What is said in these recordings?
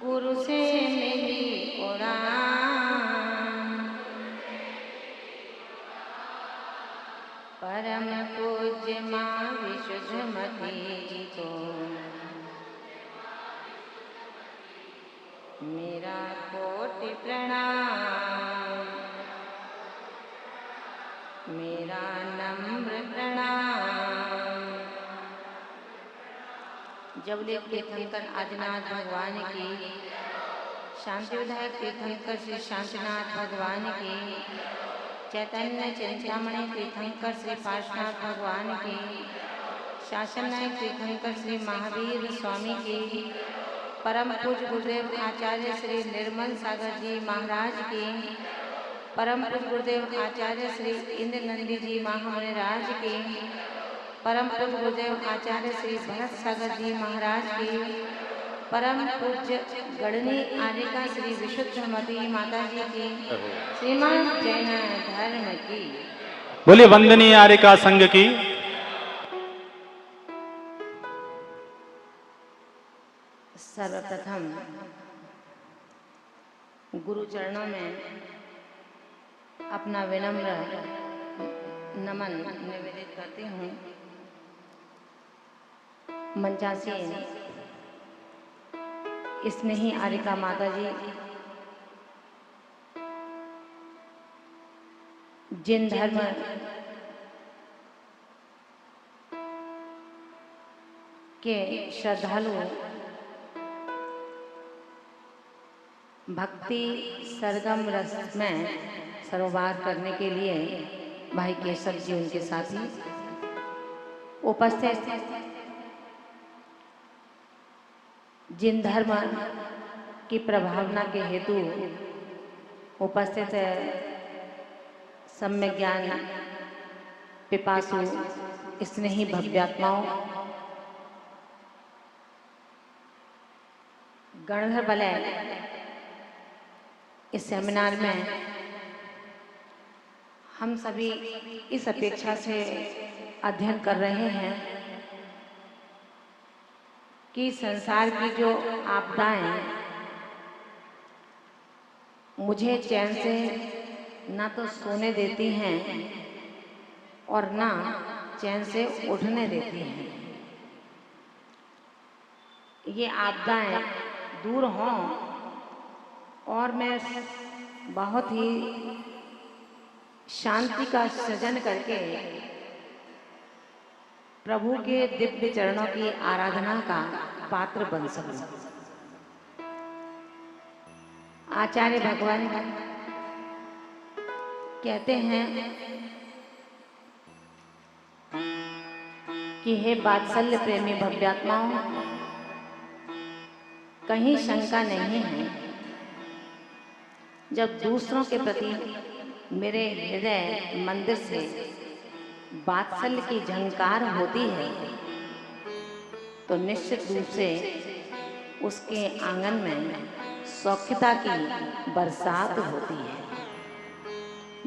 गुरु से मिली उड़ान, परम पूज्य माँ विशुद्धमती जी को मेरा कोटि प्रणाम, मेरा नम्र प्रणाम। जबले तीर्थंकर आदिनाथ भगवान की, शांति विधायक तीर्थंकर श्री शांतिनाथ भगवान की, चैतन्य चिंतामणि तीर्थंकर श्री पार्श्वनाथ भगवान की, शासन नायक तीर्थंकर श्री महावीर स्वामी की, परम पूज्य गुरुदेव आचार्य श्री निर्मल सागर जी महाराज की, परम पूज्य गुरुदेव आचार्य श्री इंद्र नंदी जी महामुनिराज की, परम पूज्य गुरुदेव आचार्य श्री भरत सागर जी महाराज की, परम पूज्य गणनी आर्यिका श्री विशुद्धमती माता जी की, श्रीमान जैन धर्म की। बोलिए वंदनीय आर्यिका संघ की। सर्वप्रथम गुरु चरणों में अपना विनम्र नमन निवेदित करती हूँ। मंचासीन स्नेही आर्यिका माता जी, जिन धर्म के श्रद्धालु भक्ति सरगम रस में सरोवार करने के लिए भाई केशव जी उनके साथी उपस्थित, जिन धर्म की प्रभावना के हेतु उपस्थित सम्यक ज्ञान पिपासु स्नेही भव्यात्माओं, गणधर वलय इस सेमिनार में हम सभी इस अपेक्षा से अध्ययन कर रहे हैं कि संसार की जो आपदाएं मुझे चैन से ना तो सोने देती हैं और ना चैन से उठने देती हैं, ये आपदाएं दूर हों और मैं बहुत ही शांति का सृजन करके प्रभु के दिव्य चरणों की आराधना का पात्र बन सकूं। आचार्य भगवान कहते हैं कि हे वात्सल्य प्रेमी भव्यात्माओं, कहीं शंका नहीं है, जब दूसरों के प्रति मेरे हृदय मंदिर से वात्सल्य की झंकार होती है तो निश्चित रूप से उसके आंगन में सौख्यता की बरसात होती है।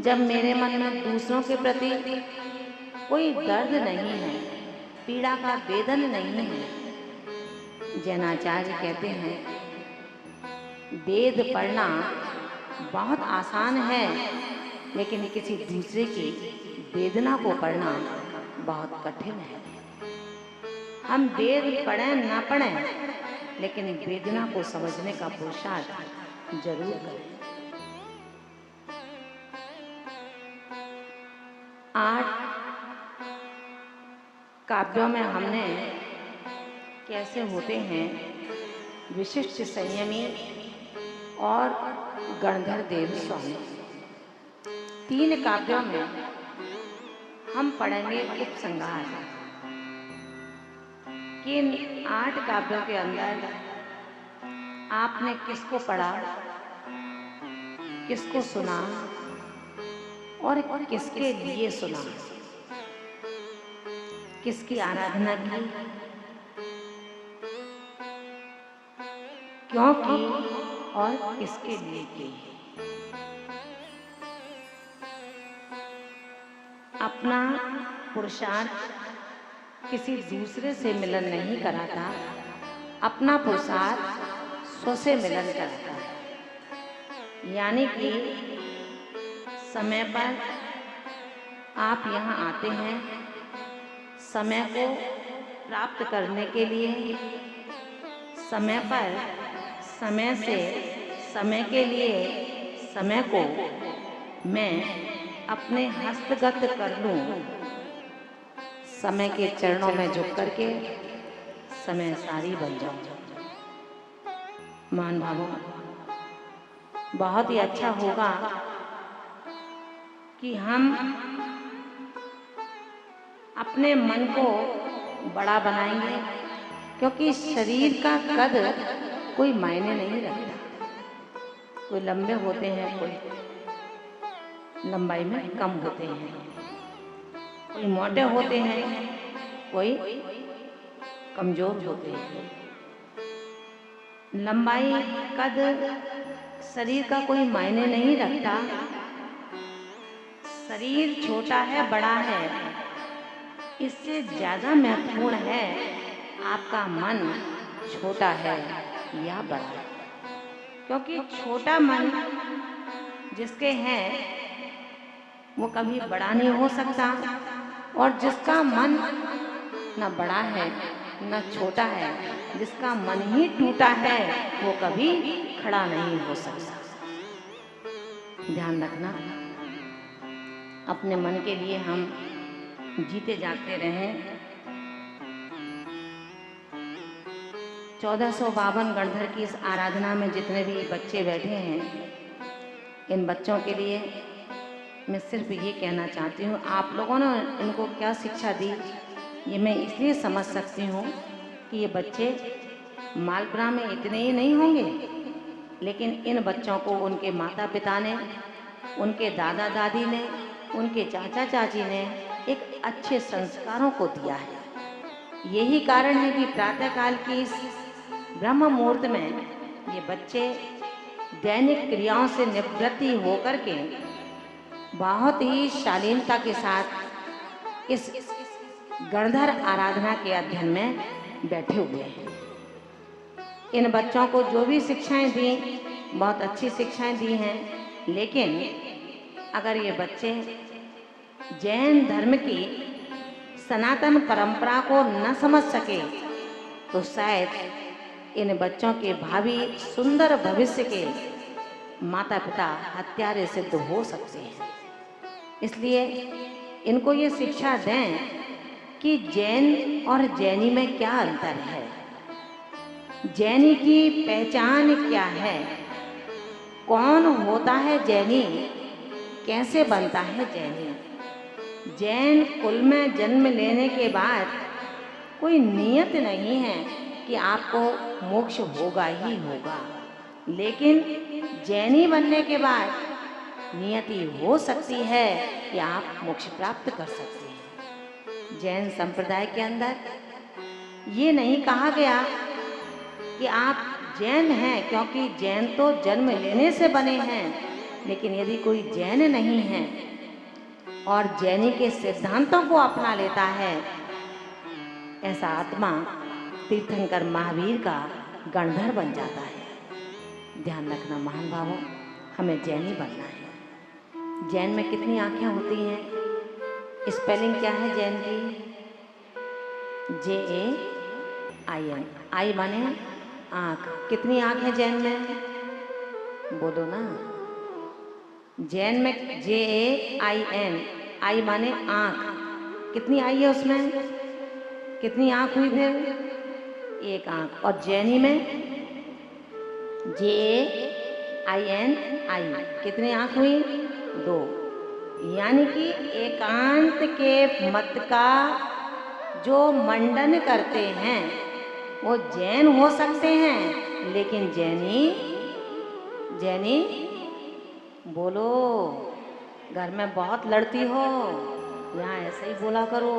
जब मेरे मन में दूसरों के प्रति कोई दर्द नहीं है, पीड़ा का वेदन नहीं है, जैनाचार्य कहते हैं वेद पढ़ना बहुत आसान है, लेकिन किसी दूसरे की वेदना को पढ़ना बहुत कठिन है। हम वेद पढ़ें ना पढ़ें, लेकिन वेदना को समझने का पुरुषार्थ जरूर करें। 8 काव्यों में हमने कैसे होते हैं विशिष्ट संयमी और गणधर देव स्वामी, 3 काव्यों में हम पढ़ेंगे उपसंहार। किन 8 काव्यों के अंदर आपने किसको पढ़ा, किसको सुना और किसके लिए सुना, किसकी आराधना की, क्यों की और किसके लिए की। अपना पुरुषार्थ किसी दूसरे से मिलन नहीं कराता, अपना पुरुषार्थ स्व से मिलन कराता है। यानी कि समय पर आप यहाँ आते हैं समय को प्राप्त करने के लिए, समय पर समय से समय के लिए समय को मैं अपने हस्तगत कर लूं, समय के चरणों में झुक करके समय सारी बन जाऊं। मान भावों, बहुत ही अच्छा होगा कि हम अपने मन को बड़ा बनाएंगे, क्योंकि शरीर का कद कोई मायने नहीं रखता। कोई लंबे होते हैं, कोई लंबाई में कम होते हैं, कोई मोटे होते हैं, कोई कमजोर होते हैं। लंबाई कद शरीर का कोई मायने नहीं रखता। शरीर छोटा है बड़ा है, इससे ज्यादा महत्वपूर्ण है आपका मन छोटा है या बड़ा है। क्योंकि छोटा मन जिसके हैं वो कभी बड़ा नहीं हो सकता, और जिसका मन न बड़ा है न छोटा है, जिसका मन ही टूटा है, वो कभी खड़ा नहीं हो सकता। ध्यान रखना, अपने मन के लिए हम जीते जागते रहें। 1452 गणधर की इस आराधना में जितने भी बच्चे बैठे हैं, इन बच्चों के लिए मैं सिर्फ ये कहना चाहती हूँ, आप लोगों ने इनको क्या शिक्षा दी ये मैं इसलिए समझ सकती हूँ कि ये बच्चे मालपुरा में इतने ही नहीं होंगे, लेकिन इन बच्चों को उनके माता पिता ने, उनके दादा दादी ने, उनके चाचा चाची ने एक अच्छे संस्कारों को दिया है। यही कारण है कि प्रातःकाल की इस ब्रह्म मुहूर्त में ये बच्चे दैनिक क्रियाओं से निवृत्ति होकर के बहुत ही शालीनता के साथ इस गणधर आराधना के अध्ययन में बैठे हुए हैं। इन बच्चों को जो भी शिक्षाएं दी, बहुत अच्छी शिक्षाएं दी हैं, लेकिन अगर ये बच्चे जैन धर्म की सनातन परंपरा को न समझ सके तो शायद इन बच्चों के भावी सुंदर भविष्य के माता पिता हत्यारे सिद्ध हो सकते हैं। इसलिए इनको ये शिक्षा दें कि जैन और जैनी में क्या अंतर है, जैनी की पहचान क्या है, कौन होता है जैनी, कैसे बनता है जैनी। जैन कुल में जन्म लेने के बाद कोई नियत नहीं है कि आपको मोक्ष होगा ही होगा, लेकिन जैनी बनने के बाद नियति हो सकती है कि आप मोक्ष प्राप्त कर सकते हैं। जैन संप्रदाय के अंदर ये नहीं कहा गया कि आप जैन हैं, क्योंकि जैन तो जन्म लेने से बने हैं, लेकिन यदि कोई जैन नहीं है और जैनी के सिद्धांतों को अपना लेता है, ऐसा आत्मा तीर्थंकर महावीर का गणधर बन जाता है। ध्यान रखना महान भावों, हमें जैनी बनना है। जैन में कितनी आंखें होती हैं स्पेलिंग क्या है जैन की? JAIN। आई माने आँख। कितनी आँख है जैन में? बोलो ना। जैन में JAIN, आई माने आँख। कितनी आई है उसमें? कितनी आँख हुई फिर? एक आँख। और जैनी में JAIN, आई कितनी आँख हुई? 2। यानी कि एकांत के मत का जो मंडन करते हैं वो जैन हो सकते हैं, लेकिन जैनी बोलो। घर में बहुत लड़ती हो, यहाँ ऐसे ही बोला करो।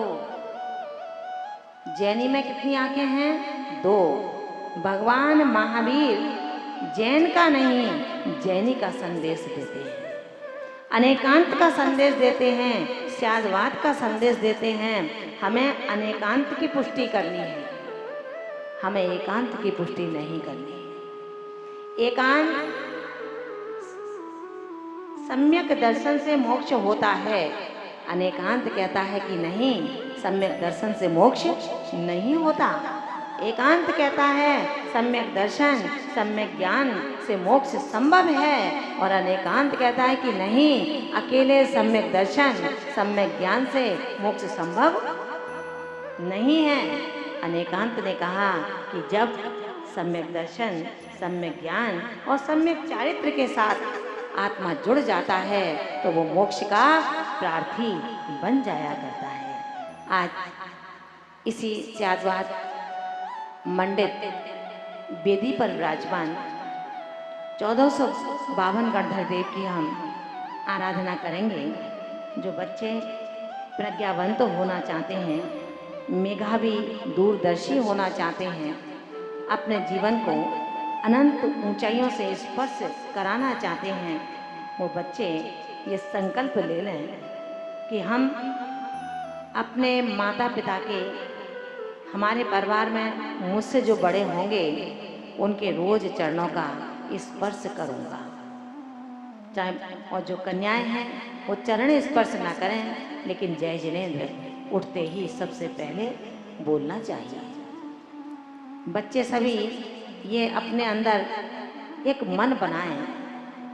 जैनी में कितनी आंखें हैं? 2। भगवान महावीर जैन का नहीं, जैनी का संदेश देते हैं, अनेकांत का संदेश देते हैं, स्यादवाद का संदेश देते हैं। हमें अनेकांत की पुष्टि करनी है, हमें एकांत की पुष्टि नहीं करनी। एकांत सम्यक दर्शन से मोक्ष होता है, अनेकांत कहता है कि नहीं, सम्यक दर्शन से मोक्ष नहीं होता। एकांत कहता है सम्यक दर्शन, सम्यक ज्ञान से मोक्ष संभव है, और अनेकांत कहता है कि नहीं, अकेले सम्यक दर्शन, सम्यक ज्ञान से मोक्ष संभव नहीं है। अनेकांत ने कहा कि जब सम्यक दर्शन, सम्यक ज्ञान और सम्यक चारित्र के साथ आत्मा जुड़ जाता है तो वो मोक्ष का प्रार्थी बन जाया करता है। आज इसी स्यादवाद मंडित वेदी पर विराजमान 1452 गणधर देव की हम आराधना करेंगे। जो बच्चे प्रज्ञावंत होना चाहते हैं, मेधावी दूरदर्शी होना चाहते हैं, अपने जीवन को अनंत ऊंचाइयों से स्पर्श कराना चाहते हैं, वो बच्चे ये संकल्प ले लें कि हम अपने माता पिता के, हमारे परिवार में मुझसे जो बड़े होंगे उनके रोज चरणों का स्पर्श करूंगा। चाहे और जो कन्याएं हैं वो चरण स्पर्श ना करें, लेकिन जय जिनेंद्र उठते ही सबसे पहले बोलना चाहिए। बच्चे सभी ये अपने अंदर एक मन बनाएं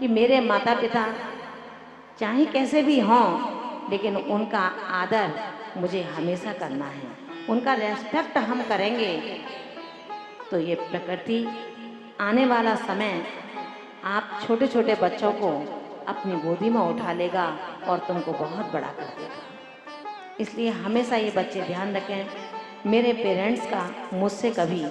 कि मेरे माता पिता चाहे कैसे भी हों, लेकिन उनका आदर मुझे हमेशा करना है, उनका रेस्पेक्ट हम करेंगे तो ये प्रकृति आने वाला समय आप छोटे छोटे बच्चों को अपनी गोदी में उठा लेगा और तुमको बहुत बड़ा कर देगा। इसलिए हमेशा ये बच्चे ध्यान रखें, मेरे पेरेंट्स का मुझसे कभी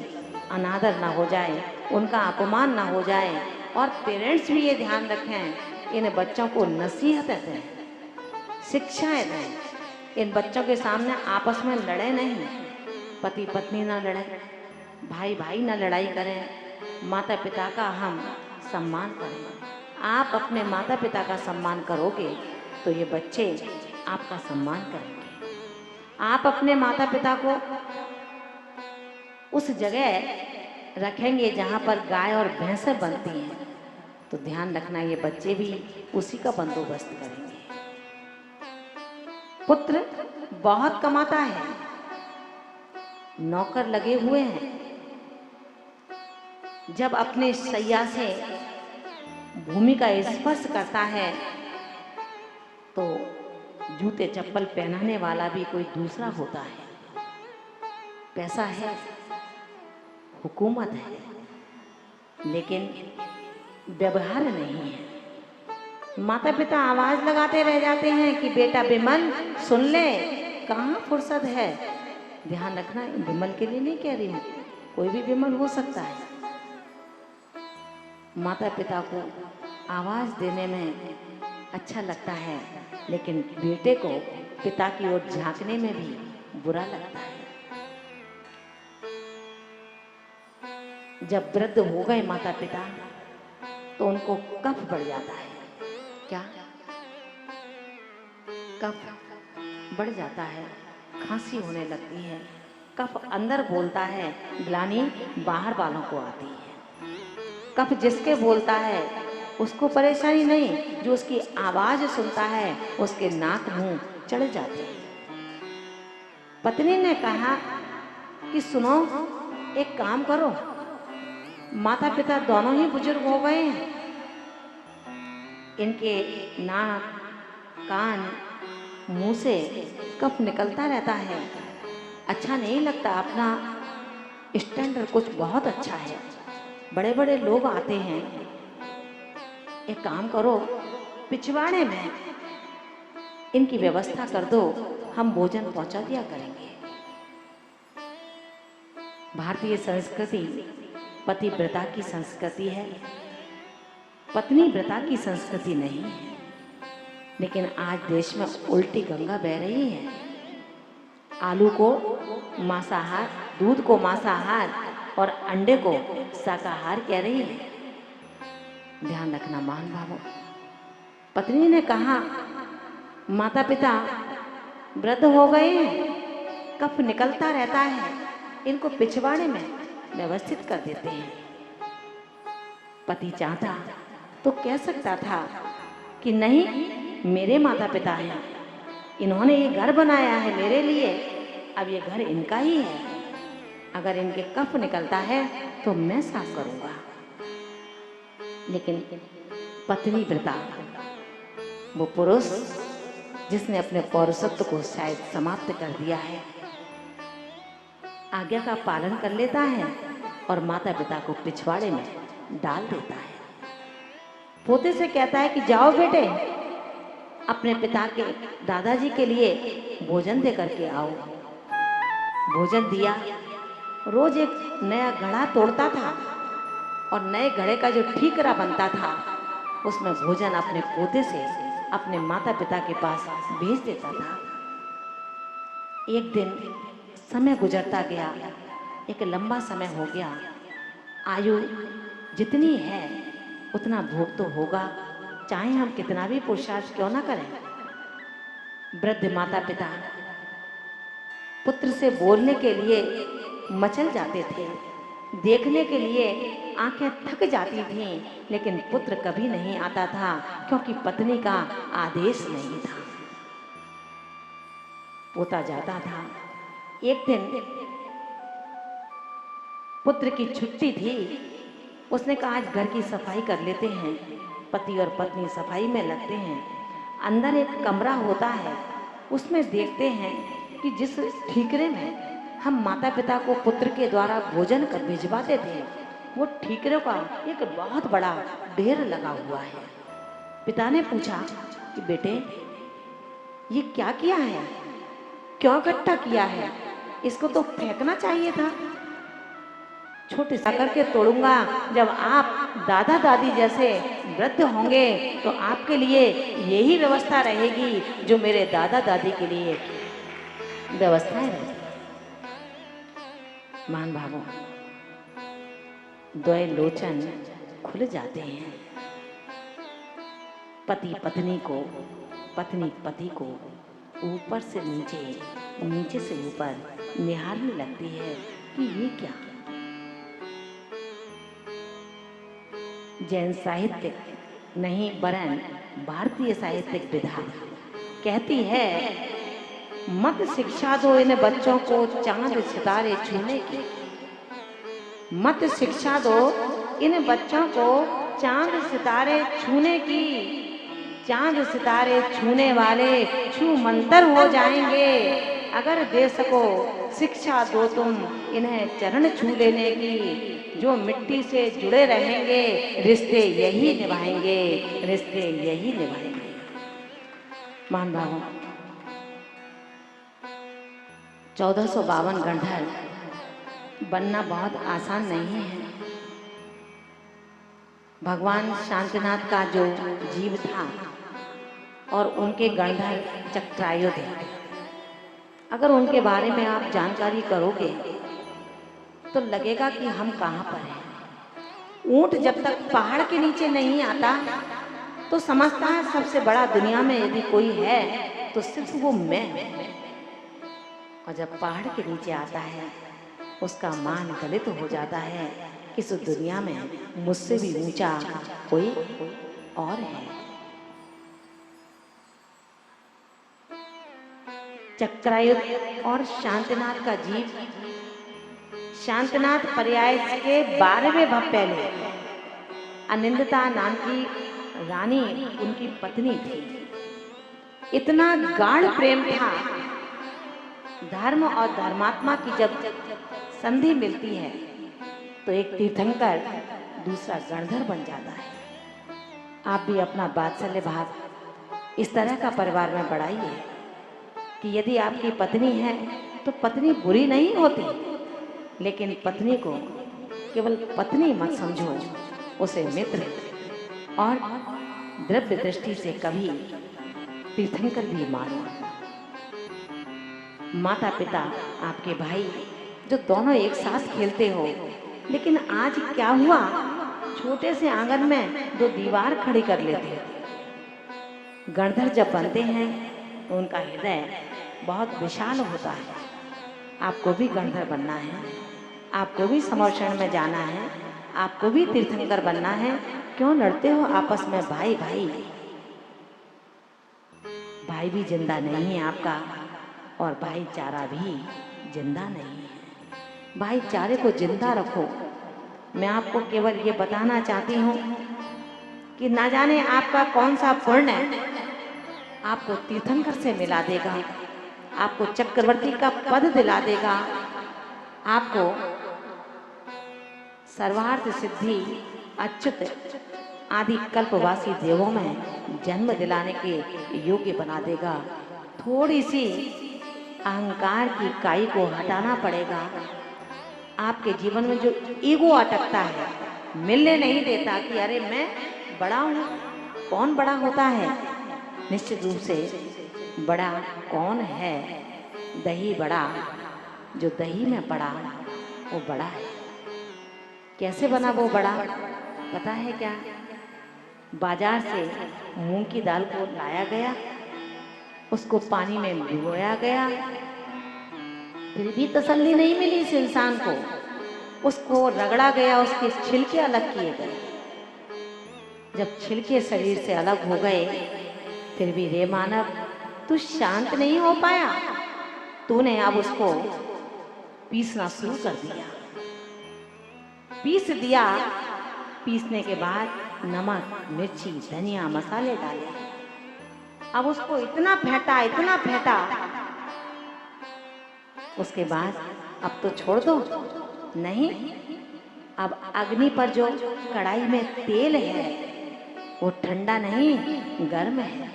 अनादर ना हो जाए, उनका अपमान ना हो जाए। और पेरेंट्स भी ये ध्यान रखें, इन बच्चों को नसीहतें दें, शिक्षाएं दें। इन बच्चों के सामने आपस में लड़े नहीं, पति पत्नी ना लड़े, भाई भाई ना लड़ाई करें, माता पिता का हम सम्मान करें। आप अपने माता पिता का सम्मान करोगे तो ये बच्चे आपका सम्मान करेंगे। आप अपने माता पिता को उस जगह रखेंगे जहाँ पर गाय और भैंसें बनती हैं, तो ध्यान रखना ये बच्चे भी उसी का बंदोबस्त करेंगे। पुत्र बहुत कमाता है, नौकर लगे हुए हैं, जब अपने सैया से भूमि का स्पर्श करता है तो जूते चप्पल पहनाने वाला भी कोई दूसरा होता है। पैसा है, हुकूमत है, लेकिन व्यवहार नहीं है। माता पिता आवाज लगाते रह जाते हैं कि बेटा विमल सुन ले, कहाँ फुर्सत है। ध्यान रखना, विमल के लिए नहीं कह रही हूँ, कोई भी विमल हो सकता है। माता पिता को आवाज देने में अच्छा लगता है, लेकिन बेटे को पिता की ओर झांकने में भी बुरा लगता है। जब वृद्ध हो गए माता पिता तो उनको कफ बढ़ जाता है। क्या? कफ बढ़ जाता है, खांसी होने लगती है, कफ अंदर बोलता है, ग्लानि बाहर वालों को आती है। कफ जिसके बोलता है उसको परेशानी नहीं, जो उसकी आवाज सुनता है उसके नाक मुंह चढ़ जाते हैं। पत्नी ने कहा कि सुनो, एक काम करो, माता पिता दोनों ही बुजुर्ग हो गए हैं, इनके नाक कान मुंह से कफ निकलता रहता है, अच्छा नहीं लगता। अपना स्टैंडर्ड कुछ बहुत अच्छा है, बड़े बड़े लोग आते हैं। एक काम करो, पिछवाड़े में इनकी व्यवस्था कर दो, हम भोजन पहुंचा दिया करेंगे। भारतीय संस्कृति पतिव्रता की संस्कृति है, पत्नी व्रता की संस्कृति नहीं है। लेकिन आज देश में उल्टी गंगा बह रही है। आलू को मांसाहार, दूध को मांसाहार और अंडे को शाकाहार कह रही है। ध्यान रखना महान भावों। पत्नी ने कहा, माता पिता वृद्ध हो गए हैं, कफ निकलता रहता है, इनको पिछवाड़े में व्यवस्थित कर देते हैं। पति चाहता तो कह सकता था कि नहीं, मेरे माता पिता हैं, इन्होंने ये घर बनाया है मेरे लिए, अब ये घर इनका ही है, अगर इनके कफ निकलता है तो मैं साफ करूंगा। लेकिन पत्नी व्रता, वो पुरुष जिसने अपने पौरुषत्व को शायद समाप्त कर दिया है, आज्ञा का पालन कर लेता है और माता पिता को पिछवाड़े में डाल देता है। पोते से कहता है कि जाओ बेटे, अपने पिता के दादाजी के लिए भोजन दे करके आओ। भोजन दिया। रोज एक नया घड़ा तोड़ता था और नए घड़े का जो ठीकरा बनता था उसमें भोजन अपने पोते से अपने माता पिता के पास भेज देता था। एक दिन समय गुजरता गया, एक लंबा समय हो गया। आयु जितनी है उतना भोग तो होगा, चाहे हम कितना भी पुरुषार्थ क्यों ना करें। वृद्ध माता पिता पुत्र से बोलने के लिए मचल जाते थे, देखने के लिए आंखें थक जाती थीं, लेकिन पुत्र कभी नहीं आता था क्योंकि पत्नी का आदेश नहीं था। पोता जाता था। एक दिन पुत्र की छुट्टी थी, उसने कहा आज घर की सफाई कर लेते हैं। पति और पत्नी सफाई में लगते हैं। अंदर एक कमरा होता है, उसमें देखते हैं कि जिस ठीकरे में हम माता पिता को पुत्र के द्वारा भोजन कर भिजवाते थे, वो ठीकरे का एक बहुत बड़ा ढेर लगा हुआ है। पिता ने पूछा कि बेटे ये क्या किया है, क्यों इकट्ठा किया है, इसको तो फेंकना चाहिए था। छोटे सा करके तोड़ूंगा, जब आप दादा दादी जैसे वृद्ध होंगे तो आपके लिए यही व्यवस्था रहेगी जो मेरे दादा दादी के लिए व्यवस्थाएं रही। मान भावों, द्वय लोचन खुल जाते हैं। पति पत्नी को, पत्नी पति को ऊपर से नीचे, नीचे से ऊपर निहारने लगती है कि ये क्या। जैन साहित्य नहीं वरन भारतीय साहित्यिक विधा कहती है, मत शिक्षा दो इन बच्चों को चांद सितारे छूने की। मत शिक्षा दो इन बच्चों को चांद सितारे छूने की। चांद सितारे छूने वाले छू मंतर हो जाएंगे। अगर दे सको शिक्षा दो तुम इन्हें चरण छू लेने की। जो मिट्टी से जुड़े रहेंगे रिश्ते यही निभाएंगे, रिश्ते यही निभाएंगे। मान भावों, 1452 गणधर बनना बहुत आसान नहीं है। भगवान शांतिनाथ का जो जीव था और उनके गणधर चक्रायुध, अगर उनके बारे में आप जानकारी करोगे तो लगेगा कि हम कहाँ पर हैं। ऊंट जब तक पहाड़ के नीचे नहीं आता तो समझता है सबसे बड़ा दुनिया में यदि कोई है तो सिर्फ वो मैं हूं। और जब पहाड़ के नीचे आता है उसका मान गलित हो जाता है, इस दुनिया में मुझसे भी ऊंचा कोई और है। चक्रायुध और शांतिनाथ का जीव। शांतिनाथ पर्याय के 12वें भव पहले अनिंदिता नाम की रानी उनकी पत्नी थी। इतना गाढ़ प्रेम था। धर्म और धर्मात्मा की जब संधि मिलती है तो एक तीर्थंकर दूसरा गणधर बन जाता है। आप भी अपना वात्सल्य भाव इस तरह का परिवार में बढ़ाइए कि यदि आपकी पत्नी है तो पत्नी बुरी नहीं होती, लेकिन पत्नी को केवल पत्नी मत समझो, उसे मित्र और द्रव्य दृष्टि से कभी तीर्थंकर भी मानो। माता पिता, आपके भाई जो दोनों एक साथ खेलते हो, लेकिन आज क्या हुआ, छोटे से आंगन में 2 दीवार खड़ी कर लेते हो। गणधर जब बनते हैं तो उनका हृदय बहुत विशाल होता है। आपको भी गणधर बनना है, आपको भी समर्षण में जाना है, आपको भी तीर्थंकर बनना है। क्यों लड़ते हो आपस में भाई भाई? भाई भी जिंदा नहीं है आपका और भाईचारा भी जिंदा नहीं है। भाईचारे को जिंदा रखो। मैं आपको केवल ये बताना चाहती हूँ कि ना जाने आपका कौन सा पुण्य आपको तीर्थंकर से मिला देगा, आपको चक्रवर्ती का पद दिला देगा, आपको सर्वार्थ सिद्धि अच्युत आदि कल्पवासी देवों में जन्म दिलाने के योग्य बना देगा। थोड़ी सी अहंकार की काई को हटाना पड़ेगा। आपके जीवन में जो ईगो अटकता है, मिलने नहीं देता कि अरे मैं बड़ा हूँ, कौन बड़ा होता है? निश्चित रूप से बड़ा कौन है? दही बड़ा, जो दही में पड़ा वो बड़ा है। कैसे बना वो बड़ा, पता है क्या? बाजार से मूंग की दाल को लाया गया, उसको पानी में भिगोया गया, फिर भी तसल्ली नहीं मिली इस इंसान को। उसको रगड़ा गया, उसके छिलके अलग किए गए। जब छिलके शरीर से अलग हो गए, फिर भी रे मानव तू शांत नहीं हो पाया। तूने अब उसको पीसना शुरू कर दिया। पीस दिया। पीसने के बाद नमक, मिर्ची, धनिया, मसाले डाले। अब उसको इतना फेंटा, उसके बाद अब तो छोड़ दो। नहीं, अब अग्नि पर जो कढ़ाई में तेल है वो ठंडा नहीं, गर्म है,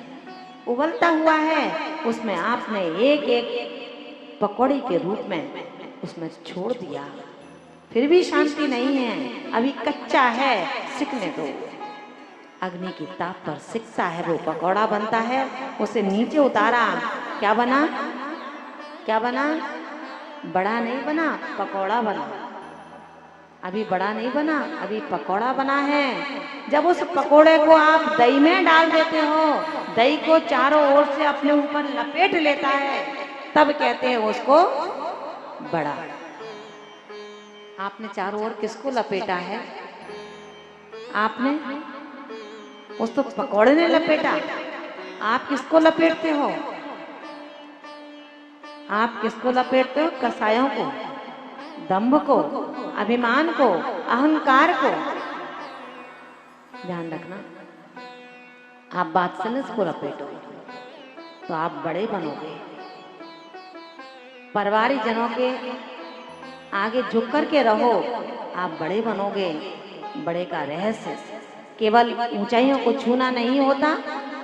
उबलता हुआ है। उसमें आपने एक एक पकौड़ी के रूप में उसमें छोड़ दिया। फिर भी शांति नहीं है, अभी कच्चा है, सिकने दो। अग्नि की ताप पर सिकता है, वो पकौड़ा बनता है। उसे नीचे उतारा, क्या बना? क्या बना? बड़ा नहीं बना, पकौड़ा बना। अभी बड़ा नहीं बना, अभी पकौड़ा बना है। जब उस पकौड़े को आप दही में डाल देते हो, दही को चारों ओर से अपने ऊपर लपेट लेता है, तब कहते हैं उसको बड़ा। आपने चारों ओर किसको लपेटा है? आपने, उस तो पकौड़े ने लपेटा। आप किसको लपेटते हो? आप किसको लपेटते हो? कसायों को, दंभ को, अभिमान को, अहंकार को। ध्यान रखना, आप वात्सल्य को लपेटो तो आप बड़े बनोगे। परिवारिक जनों के आगे झुक कर के रहो, आप बड़े बनोगे। बड़े का रहस्य केवल ऊंचाइयों को छूना नहीं होता।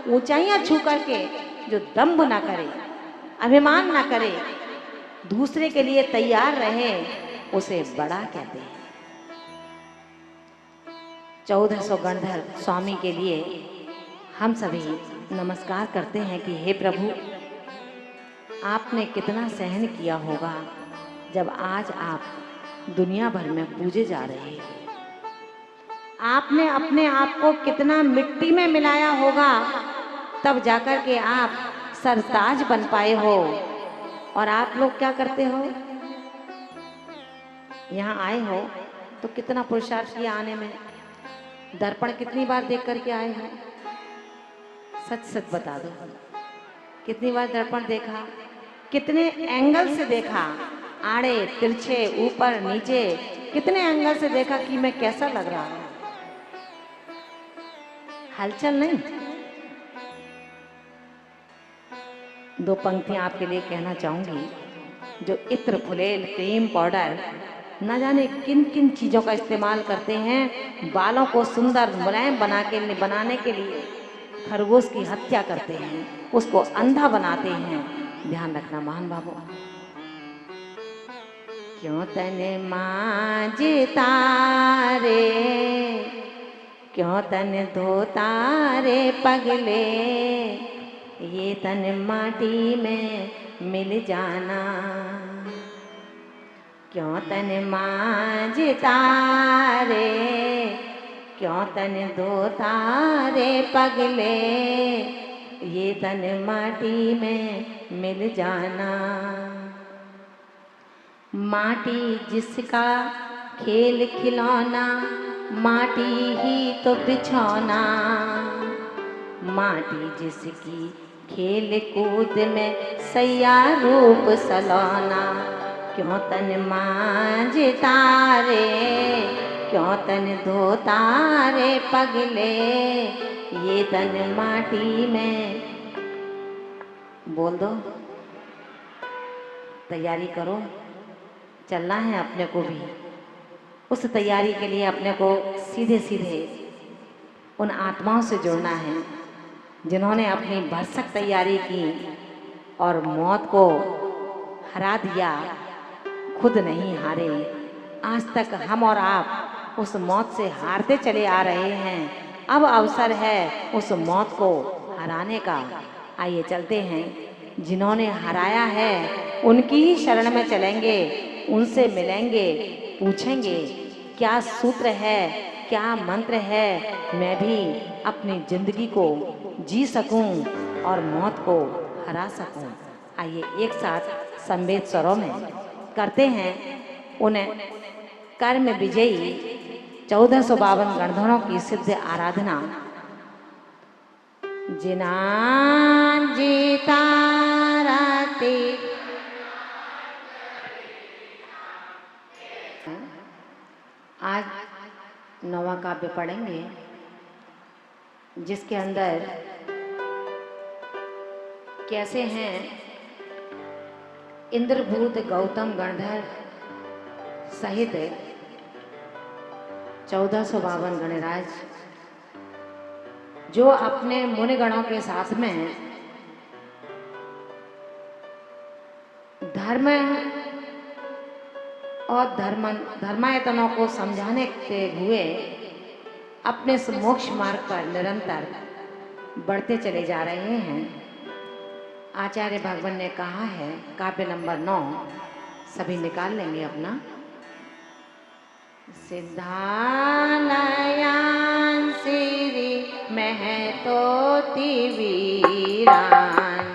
ऊंचाइयां छू करके जो दंभ ना करे, अभिमान ना करे, दूसरे के लिए तैयार रहे, उसे बड़ा कहते हैं। 1400 गणधर स्वामी के लिए हम सभी नमस्कार करते हैं कि हे प्रभु, आपने कितना सहन किया होगा जब आज आप दुनिया भर में पूजे जा रहे हैं। आपने अपने आप को कितना मिट्टी में मिलाया होगा, तब जाकर के आप सरताज बन पाए हो। और आप लोग क्या करते हो? यहाँ आए हो तो कितना पुरुषार्थ किया आने में? दर्पण कितनी बार देख करके आए हो? सच सच बता दो, कितनी बार दर्पण देखा? कितने एंगल से देखा, आड़े तिरछे, ऊपर नीचे, कितने एंगल से देखा कि मैं कैसा लग रहा हूं। हलचल नहीं। दो पंक्तियां आपके लिए कहना चाहूंगी। जो इत्र, फुलेल, क्रीम, पाउडर, न जाने किन किन चीजों का इस्तेमाल करते हैं बालों को सुंदर मुलायम बनाने के लिए, खरगोश की हत्या करते हैं, उसको अंधा बनाते हैं। ध्यान रखना महान बाबू। क्यों तन मांझता रे, क्यों तन धोता रे पगले, ये तन माटी में मिल जाना। क्यों तन मांझता रे, क्यों तन धोता रे पगले, ये तन माटी में मिल जाना। माटी जिसका खेल खिलौना, माटी ही तो बिछौना। माटी जिसकी खेल कूद में सैया रूप सलौना। क्यों तन मांझता रे, क्यों तन धोता रे पगले, ये तन माटी में। बोल दो, तैयारी करो, चलना है अपने को भी। उस तैयारी के लिए अपने को सीधे सीधे उन आत्माओं से जुड़ना है जिन्होंने अपनी भरसक तैयारी की और मौत को हरा दिया, खुद नहीं हारे। आज तक हम और आप उस मौत से हारते चले आ रहे हैं। अब अवसर है उस मौत को हराने का। आइए चलते हैं, जिन्होंने हराया है उनकी ही शरण में चलेंगे, उनसे मिलेंगे, पूछेंगे क्या सूत्र है, क्या मंत्र है, मैं भी अपनी जिंदगी को जी सकूं और मौत को हरा सकूं। आइए एक साथ संवेद स्वरों में करते हैं उन्हें कर्म विजयी 1452 गणधरों की सिद्ध आराधना। जिना जीता राते, आज नौवां काव्य पढ़ेंगे जिसके अंदर कैसे हैं इंद्रभूत गौतम गणधर सहित 1452 गणराज जो अपने मुनिगणों के साथ में धर्म और धर्मायतनों को समझाने के हुए अपने मोक्ष मार्ग पर निरंतर बढ़ते चले जा रहे हैं। आचार्य भगवान ने कहा है, काव्य नंबर 9 सभी निकाल लेंगे अपना। सिद्धालयान श्री महतोति वीरान,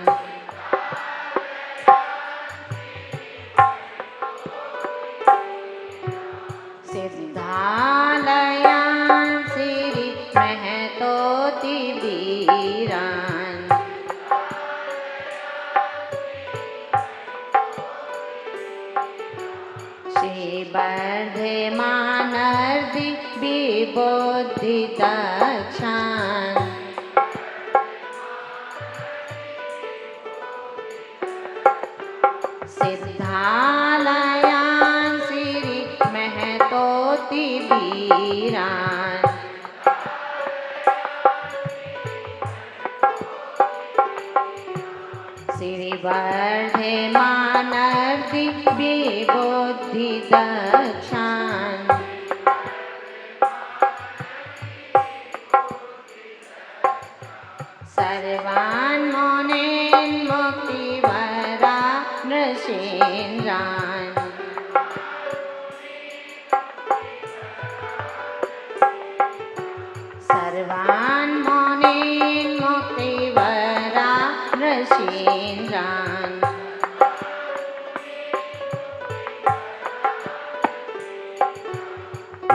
सिद्धालयान श्री महतोति वीरान, श्री वर्धमानर्दि विबोधि दक्षान, सिद्धालयान श्री महतोति वीरान, श्री वर्धमानर्दि विबोधि दक्षान, सर्वान् मुनीन् मुक्तिवरा नृसिंहान्, सर्वान् मुनीन् मुक्तिवरा नृसिंहान्,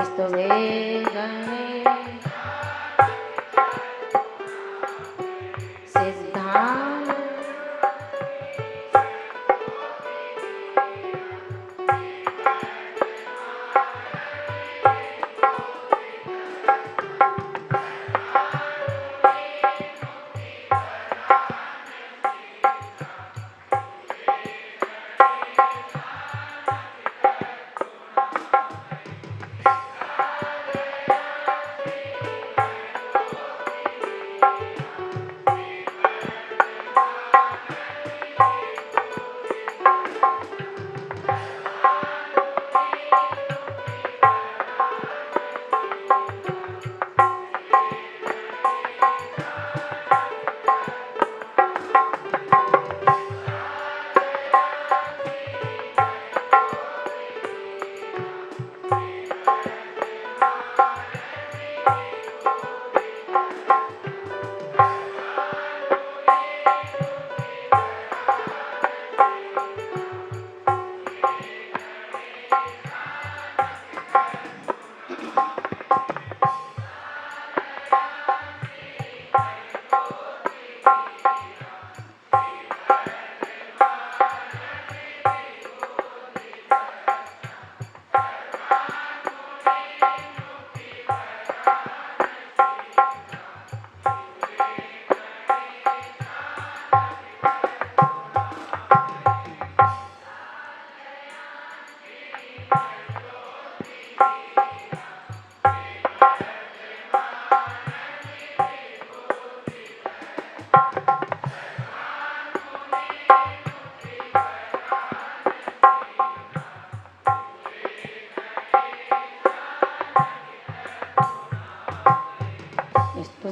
स्तुवे गणे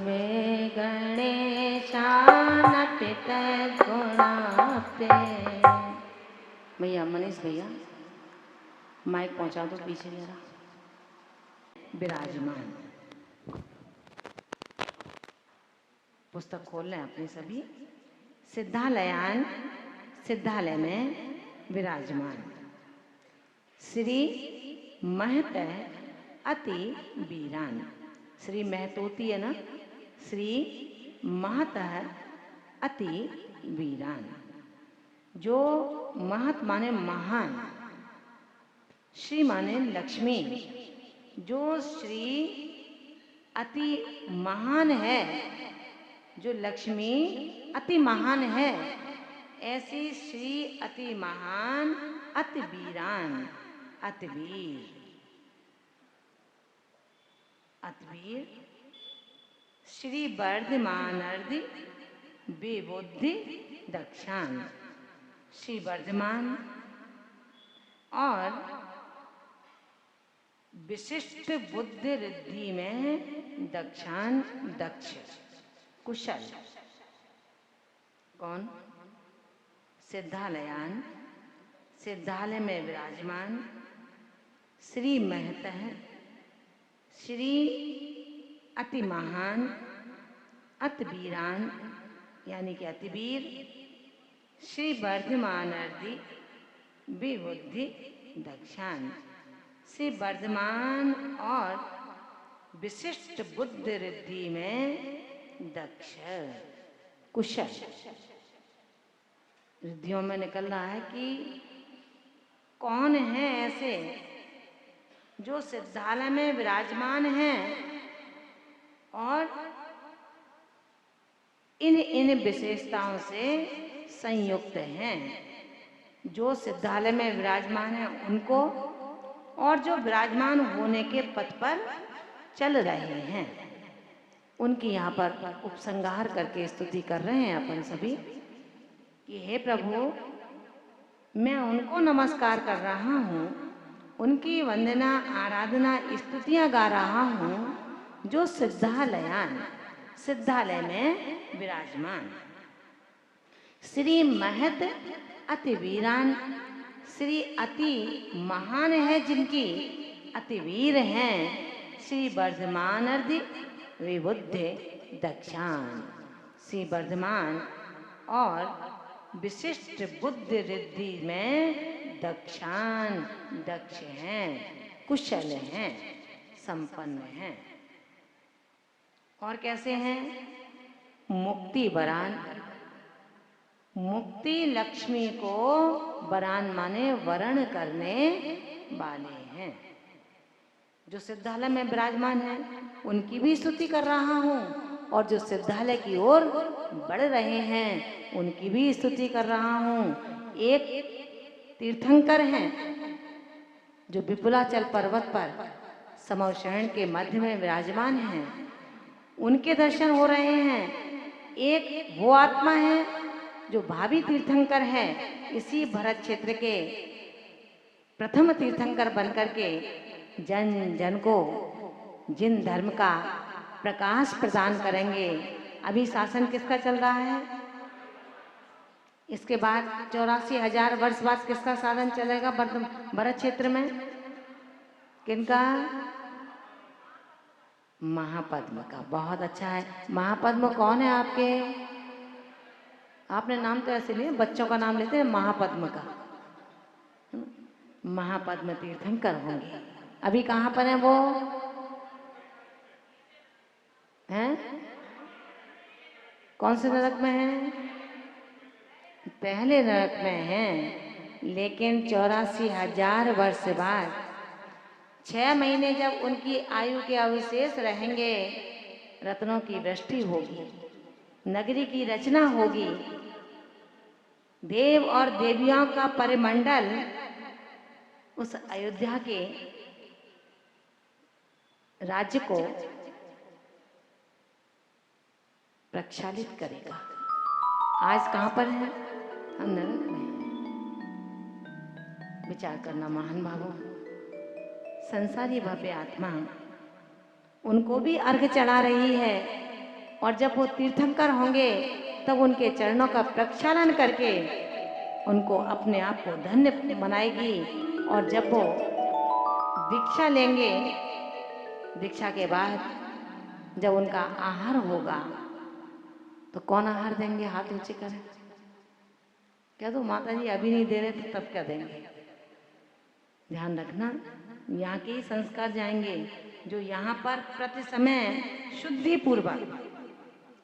में गणेशा नटित गुणाप्ते। भैया मनीष भैया माइक पहुंचा दो पीछे जरा। विराजमान पुस्तक खोल लें अपने सभी। सिद्धालयान सिद्धालय में विराजमान श्री महत अति वीरान। श्री महतोती है ना, श्री महत अति वीरान। जो महत माने महान, श्री माने लक्ष्मी, जो श्री अति महान है, जो लक्ष्मी अति महान है, ऐसी श्री अति महान अति वीरान अतिवीर। अतिवीर श्री वर्धमानर्धि विबुद्धि दक्षान। श्री वर्धमान और विशिष्ट बुद्धि रिद्धि में दक्षान दक्ष कुशल। कौन? सिद्धालयान सिद्धालय में विराजमान श्री महत श्री अति महान अति वीरान यानी कि अतिवीर श्री वर्धमानर्धि विबुद्धि दक्षान। श्री वर्धमान और विशिष्ट बुद्धि रिद्धि में दक्ष कुशल। रिद्धियों में निकल रहा है कि कौन है ऐसे जो सिद्धालय में विराजमान हैं और इन विशेषताओं से संयुक्त हैं। जो सिद्धालय में विराजमान हैं उनको और जो विराजमान होने के पथ पर चल रहे हैं उनकी यहाँ पर उपसंहार करके स्तुति कर रहे हैं अपन सभी कि हे प्रभु, मैं उनको नमस्कार कर रहा हूँ, उनकी वंदना आराधना स्तुतियाँ गा रहा हूँ जो सिद्धालयान सिद्धालय में विराजमान श्री महत अति वीरान। श्री अति महान है जिनकी अति वीर हैं श्री वर्धमानर्धि विबुद्धि दक्षान। श्री वर्धमान और विशिष्ट बुद्धि रिद्धि में दक्षान दक्ष हैं, कुशल हैं, संपन्न हैं। और कैसे हैं? मुक्ति वरान। मुक्ति लक्ष्मी को वरान माने वरण करने वाले हैं। जो सिद्धालय में विराजमान है उनकी भी स्तुति कर रहा हूँ और जो सिद्धालय की ओर बढ़ रहे हैं उनकी भी स्तुति कर रहा हूँ। एक तीर्थंकर हैं जो विपुलाचल पर्वत पर समव शरण के मध्य में विराजमान हैं, उनके दर्शन हो रहे हैं। एक वो आत्मा है जो भावी तीर्थंकर है, इसी भरत क्षेत्र के प्रथम तीर्थंकर बनकर के जन जन को जिन धर्म का प्रकाश प्रदान करेंगे। अभी शासन किसका चल रहा है? इसके बाद 84,000 वर्ष बाद किसका शासन चलेगा भरत क्षेत्र में? किनका? महापद्म का। बहुत अच्छा है। महापद्म कौन है आपके? आपने नाम तो ऐसे लिया, बच्चों का नाम लेते हैं महापद्म का। महापद्म तीर्थंकर होंगे। अभी कहाँ पर है वो? हैं? कौन से नरक में है? पहले नरक में हैं, लेकिन 84,000 वर्ष बाद 6 महीने जब उनकी आयु के अवशेष रहेंगे, रत्नों की वृष्टि होगी, नगरी की रचना होगी, देव और देवियों का परिमंडल उस अयोध्या के राज्य को प्रक्षालित करेगा। आज कहाँ पर है? हम नरक में। विचार करना महान भावों। संसारी भव्य आत्मा उनको भी अर्घ चढ़ा रही है और जब वो तीर्थंकर होंगे तब उनके चरणों का प्रक्षालन करके उनको अपने आप को धन्य मनाएगी। और जब वो दीक्षा लेंगे, दीक्षा के बाद जब उनका आहार होगा तो कौन आहार देंगे? हाथ ऊंचे करें। कह दो माता जी अभी नहीं दे रहे तो तब क्या देंगे? ध्यान रखना, यहाँ के ही संस्कार जाएंगे जो यहाँ पर प्रति समय शुद्धि पूर्वक,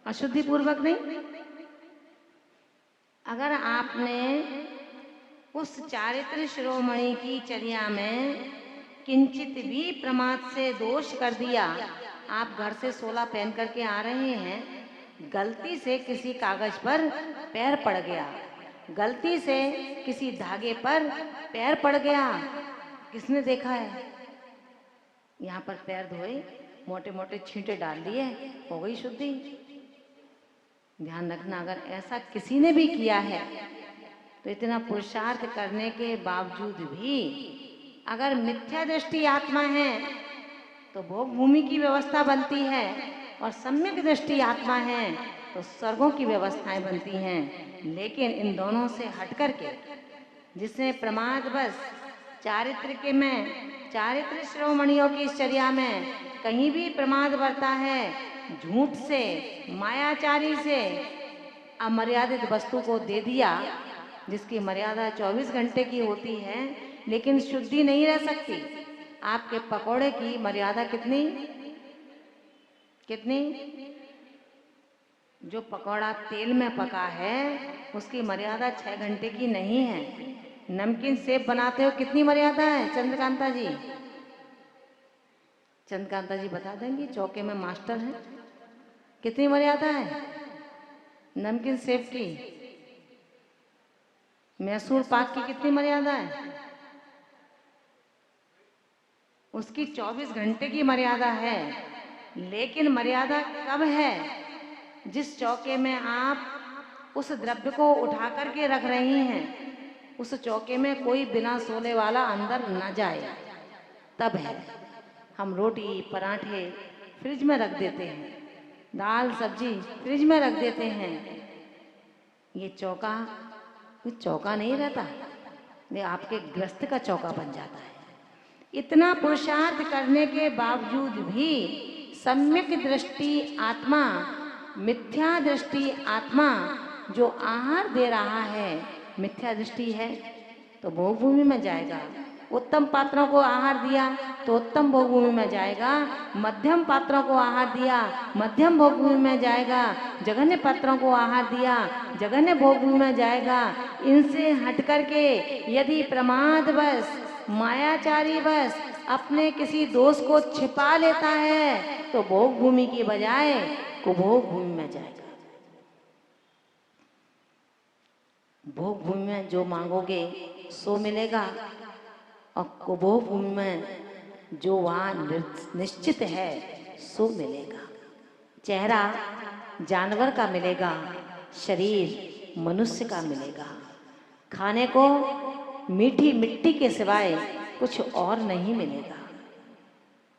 अशुद्धि पूर्वक नहीं। अगर आपने उस चारित्र शिरोमणि की चर्या में किंचित भी प्रमाद से दोष कर दिया, आप घर से 16 पहन करके आ रहे हैं, गलती से किसी कागज पर पैर पड़ गया, गलती से किसी धागे पर पैर पड़ गया, किसने देखा है? यहाँ पर पैर धोए, मोटे मोटे छींटे डाल दिए, हो गई शुद्धि। ध्यान रखना, अगर ऐसा किसी ने भी किया है तो इतना पुरुषार्थ करने के बावजूद भी अगर मिथ्या दृष्टि आत्मा है तो भोग भूमि की व्यवस्था बनती है, और सम्यक दृष्टि आत्मा है तो स्वर्गों की व्यवस्थाएं बनती हैं। लेकिन इन दोनों से हट करके जिसने प्रमाद बस चारित्र के में, चारित्र शिरोमणियों की चर्या में कहीं भी प्रमाद बरता है, झूठ से, मायाचारी से अमर्यादित वस्तु को दे दिया, जिसकी मर्यादा 24 घंटे की होती है लेकिन शुद्धि नहीं रह सकती। आपके पकोड़े की मर्यादा कितनी? जो पकौड़ा तेल में पका है उसकी मर्यादा 6 घंटे की नहीं है। नमकीन सेब बनाते हो, कितनी मर्यादा है? चंद्रकांता जी, चंद्रकांता जी बता देंगी, चौके में मास्टर हैं। कितनी मर्यादा है नमकीन सेब की? मैसूर पाक की कितनी मर्यादा है? उसकी 24 घंटे की मर्यादा है। लेकिन मर्यादा कब है? जिस चौके में आप उस द्रव्य को उठा करके रख रही हैं, उस चौके में कोई बिना सोले वाला अंदर न जाए, तब है। हम रोटी पराठे फ्रिज में रख देते हैं, दाल सब्जी फ्रिज में रख देते हैं, ये चौका नहीं रहता, ये आपके ग्रस्त का चौका बन जाता है। इतना पुरुषार्थ करने के बावजूद भी सम्यक दृष्टि आत्मा, मिथ्या दृष्टि आत्मा जो आहार दे रहा है, मिथ्या दृष्टि है तो भोग भूमि में जाएगा। उत्तम पात्रों को आहार दिया तो उत्तम भोग भूमि में जाएगा, मध्यम पात्रों को आहार दिया मध्यम भोग भूमि में जाएगा, जघन्य पात्रों को आहार दिया जघन्य भोग भूमि में जाएगा। इनसे हट करके यदि प्रमाद बस, मायाचारी बस अपने किसी दोष को छिपा लेता है तो भोग भूमि की बजाय कुभोग भूमि में जाएगा। भोग भूमि में जो मांगोगे सो मिलेगा, और कुभोग भूमि में जो वहाँ निश्चित है सो मिलेगा। चेहरा जानवर का मिलेगा, शरीर मनुष्य का मिलेगा। खाने को मीठी मिट्टी के सिवाय कुछ और नहीं मिलेगा।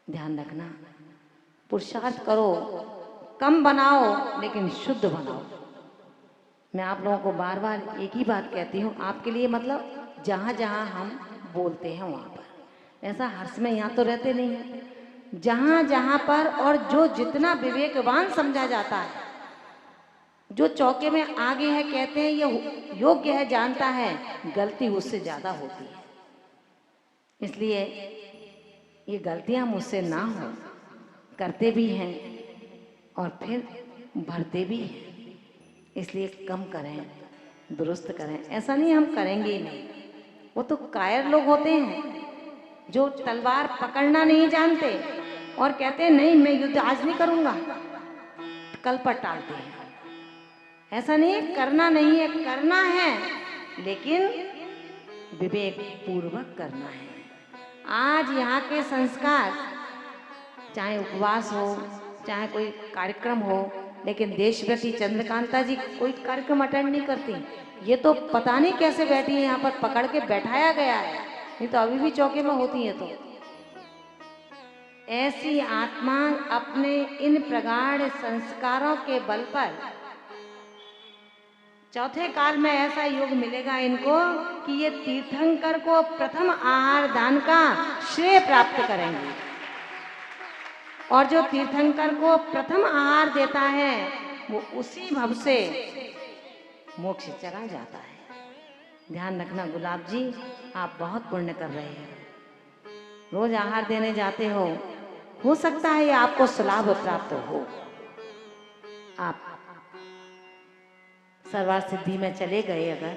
ध्यान रखना, पुरुषार्थ करो, कम बनाओ लेकिन शुद्ध बनाओ। मैं आप लोगों को बार बार एक ही बात कहती हूँ, आपके लिए मतलब जहाँ जहाँ हम बोलते हैं वहाँ पर, ऐसा हर्ष में यहाँ तो रहते नहीं है। जहाँ जहाँ पर और जो जितना विवेकवान समझा जाता है, जो चौके में आगे है, कहते हैं ये योग्य है, जानता है, गलती उससे ज्यादा होती है। इसलिए ये गलतियां मुझसे ना हो, करते भी हैं और फिर भरते भी हैं। इसलिए कम करें, दुरुस्त करें। ऐसा नहीं हम करेंगे ही नहीं, वो तो कायर लोग होते हैं जो तलवार पकड़ना नहीं जानते और कहते हैं नहीं मैं युद्ध आज नहीं करूंगा, कल पर टालते हैं। ऐसा नहीं, करना नहीं है, करना है लेकिन विवेक पूर्वक करना है। आज यहाँ के संस्कार, चाहे उपवास हो चाहे कोई कार्यक्रम हो, लेकिन देशव्रती चंद्रकांता जी कोई कार्यक्रम अटेंड नहीं करती। ये तो पता नहीं कैसे बैठी है, यहाँ पर पकड़ के बैठाया गया है, नहीं तो अभी भी चौके में होती है। तो ऐसी आत्मा अपने इन प्रगाढ़ संस्कारों के बल पर चौथे काल में ऐसा योग मिलेगा इनको कि ये तीर्थंकर को प्रथम आहार दान का श्रेय प्राप्त करेंगे। और जो तीर्थंकर को प्रथम आहार देता है वो उसी भव से मोक्ष चला जाता है। ध्यान रखना गुलाब जी, आप बहुत पुण्य कर रहे हैं। रोज आहार देने जाते हो सकता है आपको सुलाभ प्राप्त हो। आप सरवार सिद्धि में चले गए अगर,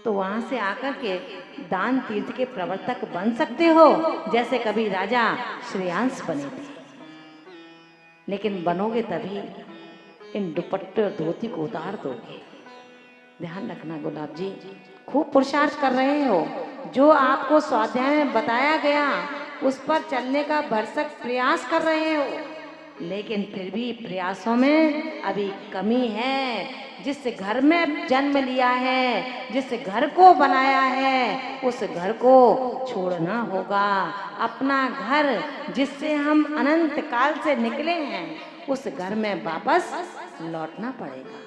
तो वहां से आकर के दान तीर्थ के प्रवर्तक बन सकते हो, जैसे कभी राजा श्रेयांश बने थे। लेकिन बनोगे तभी इन दुपट्टे और धोती को उतार दोगे। ध्यान रखना गुलाब जी, खूब पुरुषार्थ कर रहे हो। जो आपको स्वाध्याय में बताया गया उस पर चलने का भरसक प्रयास कर रहे हो, लेकिन फिर भी प्रयासों में अभी कमी है। जिस घर में जन्म लिया है, जिस घर को बनाया है, उस घर को छोड़ना होगा। अपना घर जिससे हम अनंत काल से निकले हैं, उस घर में वापस लौटना पड़ेगा।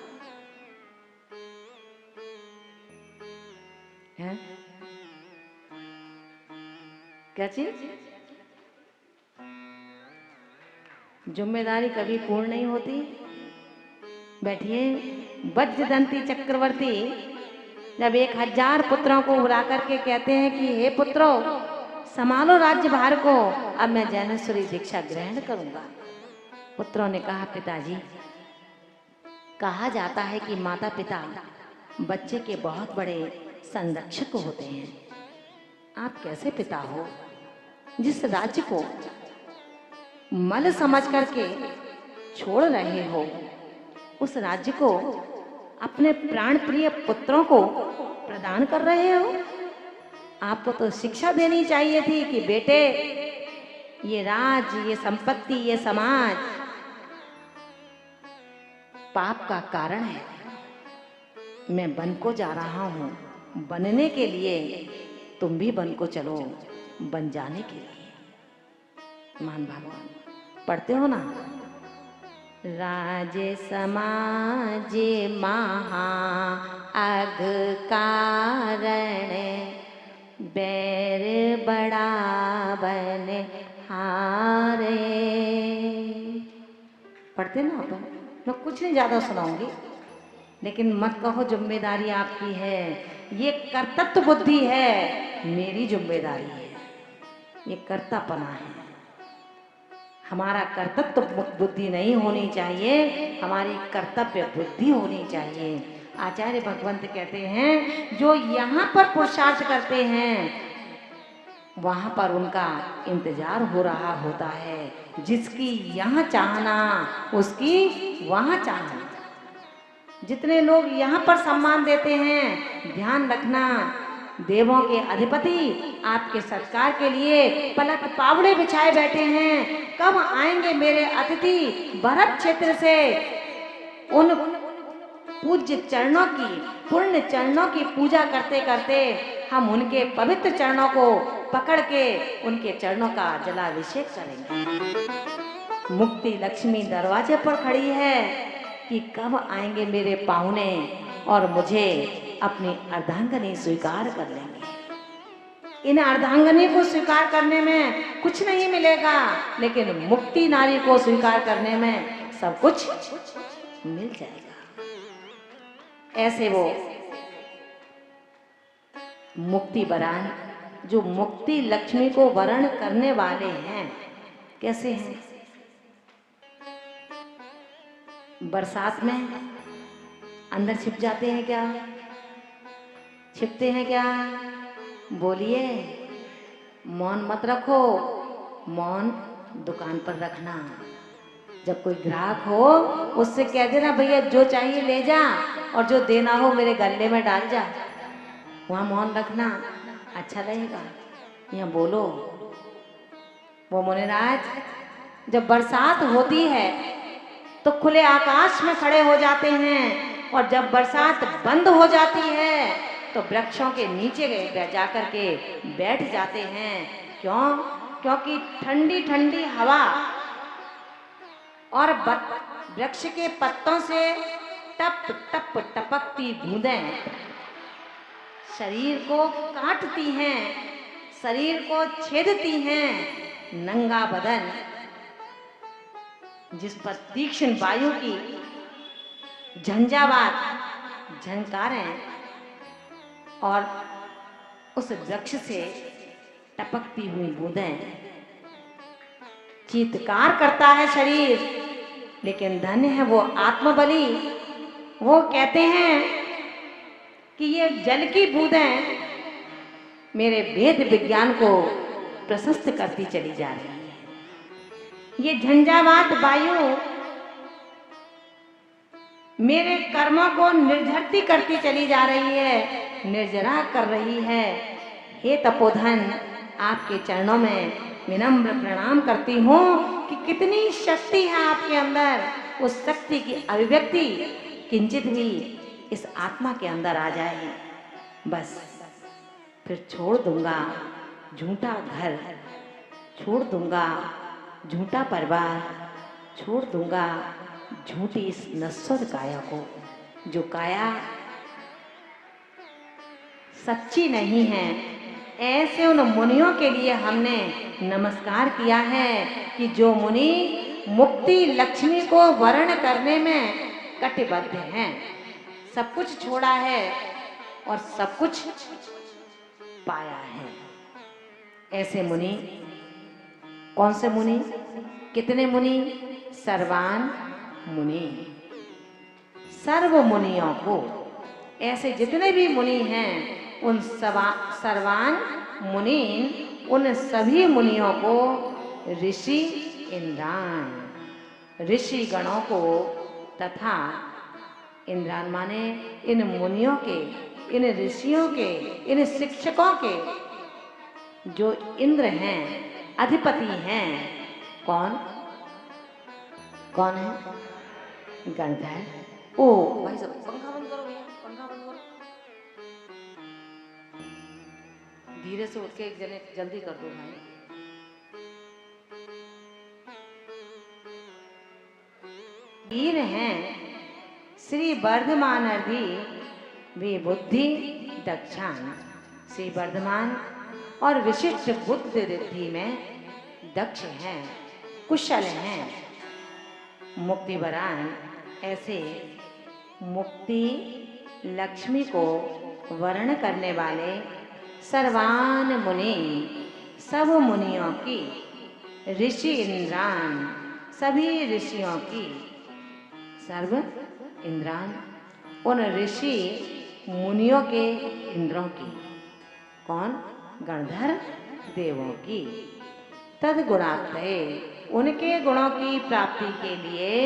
है क्या चीज? जिम्मेदारी कभी पूर्ण नहीं होती। बैठिए। वज्रदंती चक्रवर्ती जब 1000 पुत्रों को बुला करके कहते हैं कि हे पुत्रों, संभालो राज्य भार को, अब मैं ज्ञानेश्वरी दीक्षा ग्रहण करूंगा। पुत्रों ने कहा, पिताजी, कहा जाता है कि माता पिता बच्चे के बहुत बड़े संरक्षक होते हैं। आप कैसे पिता हो जिस राज्य को मल समझ करके छोड़ रहे हो, उस राज्य को अपने प्राण प्रिय पुत्रों को प्रदान कर रहे हो? आपको तो शिक्षा देनी चाहिए थी कि बेटे, ये राज, ये संपत्ति, ये समाज पाप का कारण है। मैं वन को जा रहा हूं, बनने के लिए तुम भी वन को चलो, बन जाने के लिए। मान भगवान पढ़ते हो ना, राज समाज महा अघ कारण, बैर बड़ा बन हारे। पढ़ते ना अपन, मैं कुछ नहीं ज्यादा सुनाऊंगी, लेकिन मत कहो जिम्मेदारी आपकी है। ये कर्तव्य बुद्धि है, मेरी जिम्मेदारी है, ये कर्तापना है। हमारा कर्तव्य बुद्धि नहीं होनी चाहिए, हमारी कर्तव्य बुद्धि होनी चाहिए। आचार्य भगवंत कहते हैं, जो यहाँ पर पुरुषार्थ करते हैं वहां पर उनका इंतजार हो रहा होता है। जिसकी यहाँ चाहना, उसकी वहां चाहना। जितने लोग यहाँ पर सम्मान देते हैं, ध्यान रखना, देवों के अधिपति आपके सत्कार के लिए पलक पावड़े बिछाए बैठे हैं। कब आएंगे मेरे अतिथि भरत क्षेत्र से? उन पूज्य चरणों की, पुण्य चरणों की पूजा करते करते हम उनके पवित्र चरणों को पकड़ के उनके चरणों का जलाभिषेक करेंगे। मुक्ति लक्ष्मी दरवाजे पर खड़ी है कि कब आएंगे मेरे पाहुने और मुझे अपनी अर्धांगनी स्वीकार कर लेंगे। इन अर्धांगनी को स्वीकार करने में कुछ नहीं मिलेगा, लेकिन मुक्ति नारी को स्वीकार करने में सब कुछ मिल जाएगा। ऐसे वो मुक्ति वरण, जो मुक्ति लक्ष्मी को वरण करने वाले हैं, कैसे हैं? बरसात में अंदर छिप जाते हैं क्या? छिपते हैं क्या? बोलिए। मौन मत रखो, मौन दुकान पर रखना। जब कोई ग्राहक हो उससे कह देना, भैया जो चाहिए ले जा और जो देना हो मेरे गले में डाल जा। वहाँ मौन रखना, अच्छा रहेगा। यहाँ बोलो। वो मुनिराज जब बरसात होती है तो खुले आकाश में खड़े हो जाते हैं, और जब बरसात बंद हो जाती है तो वृक्षों के नीचे जा कर के बैठ जाते हैं। क्यों? क्योंकि ठंडी ठंडी हवा और वृक्ष के पत्तों से टप टप टपकती बूंदें शरीर को काटती हैं, शरीर को छेदती हैं। नंगा बदन जिस पर तीक्ष्ण वायु की झंझावात झंकारें और उस वृक्ष से टपकती हुई बूंदें, चीत्कार करता है शरीर। लेकिन धन्य है वो आत्मबली, वो कहते हैं कि ये जल की बूंदें मेरे वेद विज्ञान को प्रशस्त करती चली जा रही है। ये झंझावात वायु मेरे कर्मों को निर्झरती करती चली जा रही है, निर्जरा कर रही है। हे तपोधन, आपके चरणों में विनम्र प्रणाम करती हूँ कि कितनी शक्ति है आपके अंदर। उस शक्ति की अभिव्यक्ति किंचित भी इस आत्मा के अंदर आ जाए, बस फिर छोड़ दूंगा झूठा घर, छोड़ दूंगा झूठा परिवार, छोड़ दूंगा झूठी इस नश्वर काया को, जो काया सच्ची नहीं है। ऐसे उन मुनियों के लिए हमने नमस्कार किया है कि जो मुनि मुक्ति लक्ष्मी को वर्ण करने में कटिबद्ध हैं, सब कुछ छोड़ा है और सब कुछ पाया है। ऐसे मुनि, कौन से मुनि, कितने मुनि? सर्वान मुनि, सर्व मुनियों को, ऐसे जितने भी मुनि हैं उन सर्वान मुनीन, उन सभी मुनियों को ऋषि इंद्रान, ऋषि गणों को तथा इंद्रान माने इन मुनियों के, इन ऋषियों के, इन शिक्षकों के जो इंद्र हैं, अधिपति हैं, कौन कौन है? गणधर। ओ भाई साहब, पंखा बंद करो भैया, पंखा बंद करो। धीरे से उठ के एक जने जल्दी कर दो भाई। वीर हैं श्री वर्धमान भी बुद्धि दक्षान। श्री वर्धमान और विशिष्ट बुद्धि रिद्धि में दक्ष हैं, कुशल हैं, मुक्ति वरान। ऐसे मुक्ति लक्ष्मी को वर्ण करने वाले सर्वान मुनि, सब मुनियों की, ऋषि इंद्रान, सभी ऋषियों की, सर्व इंद्रान, उन ऋषि मुनियों के इंद्रों की, कौन? गणधर देवों की। तद गुणात्मय, उनके गुणों की प्राप्ति के लिए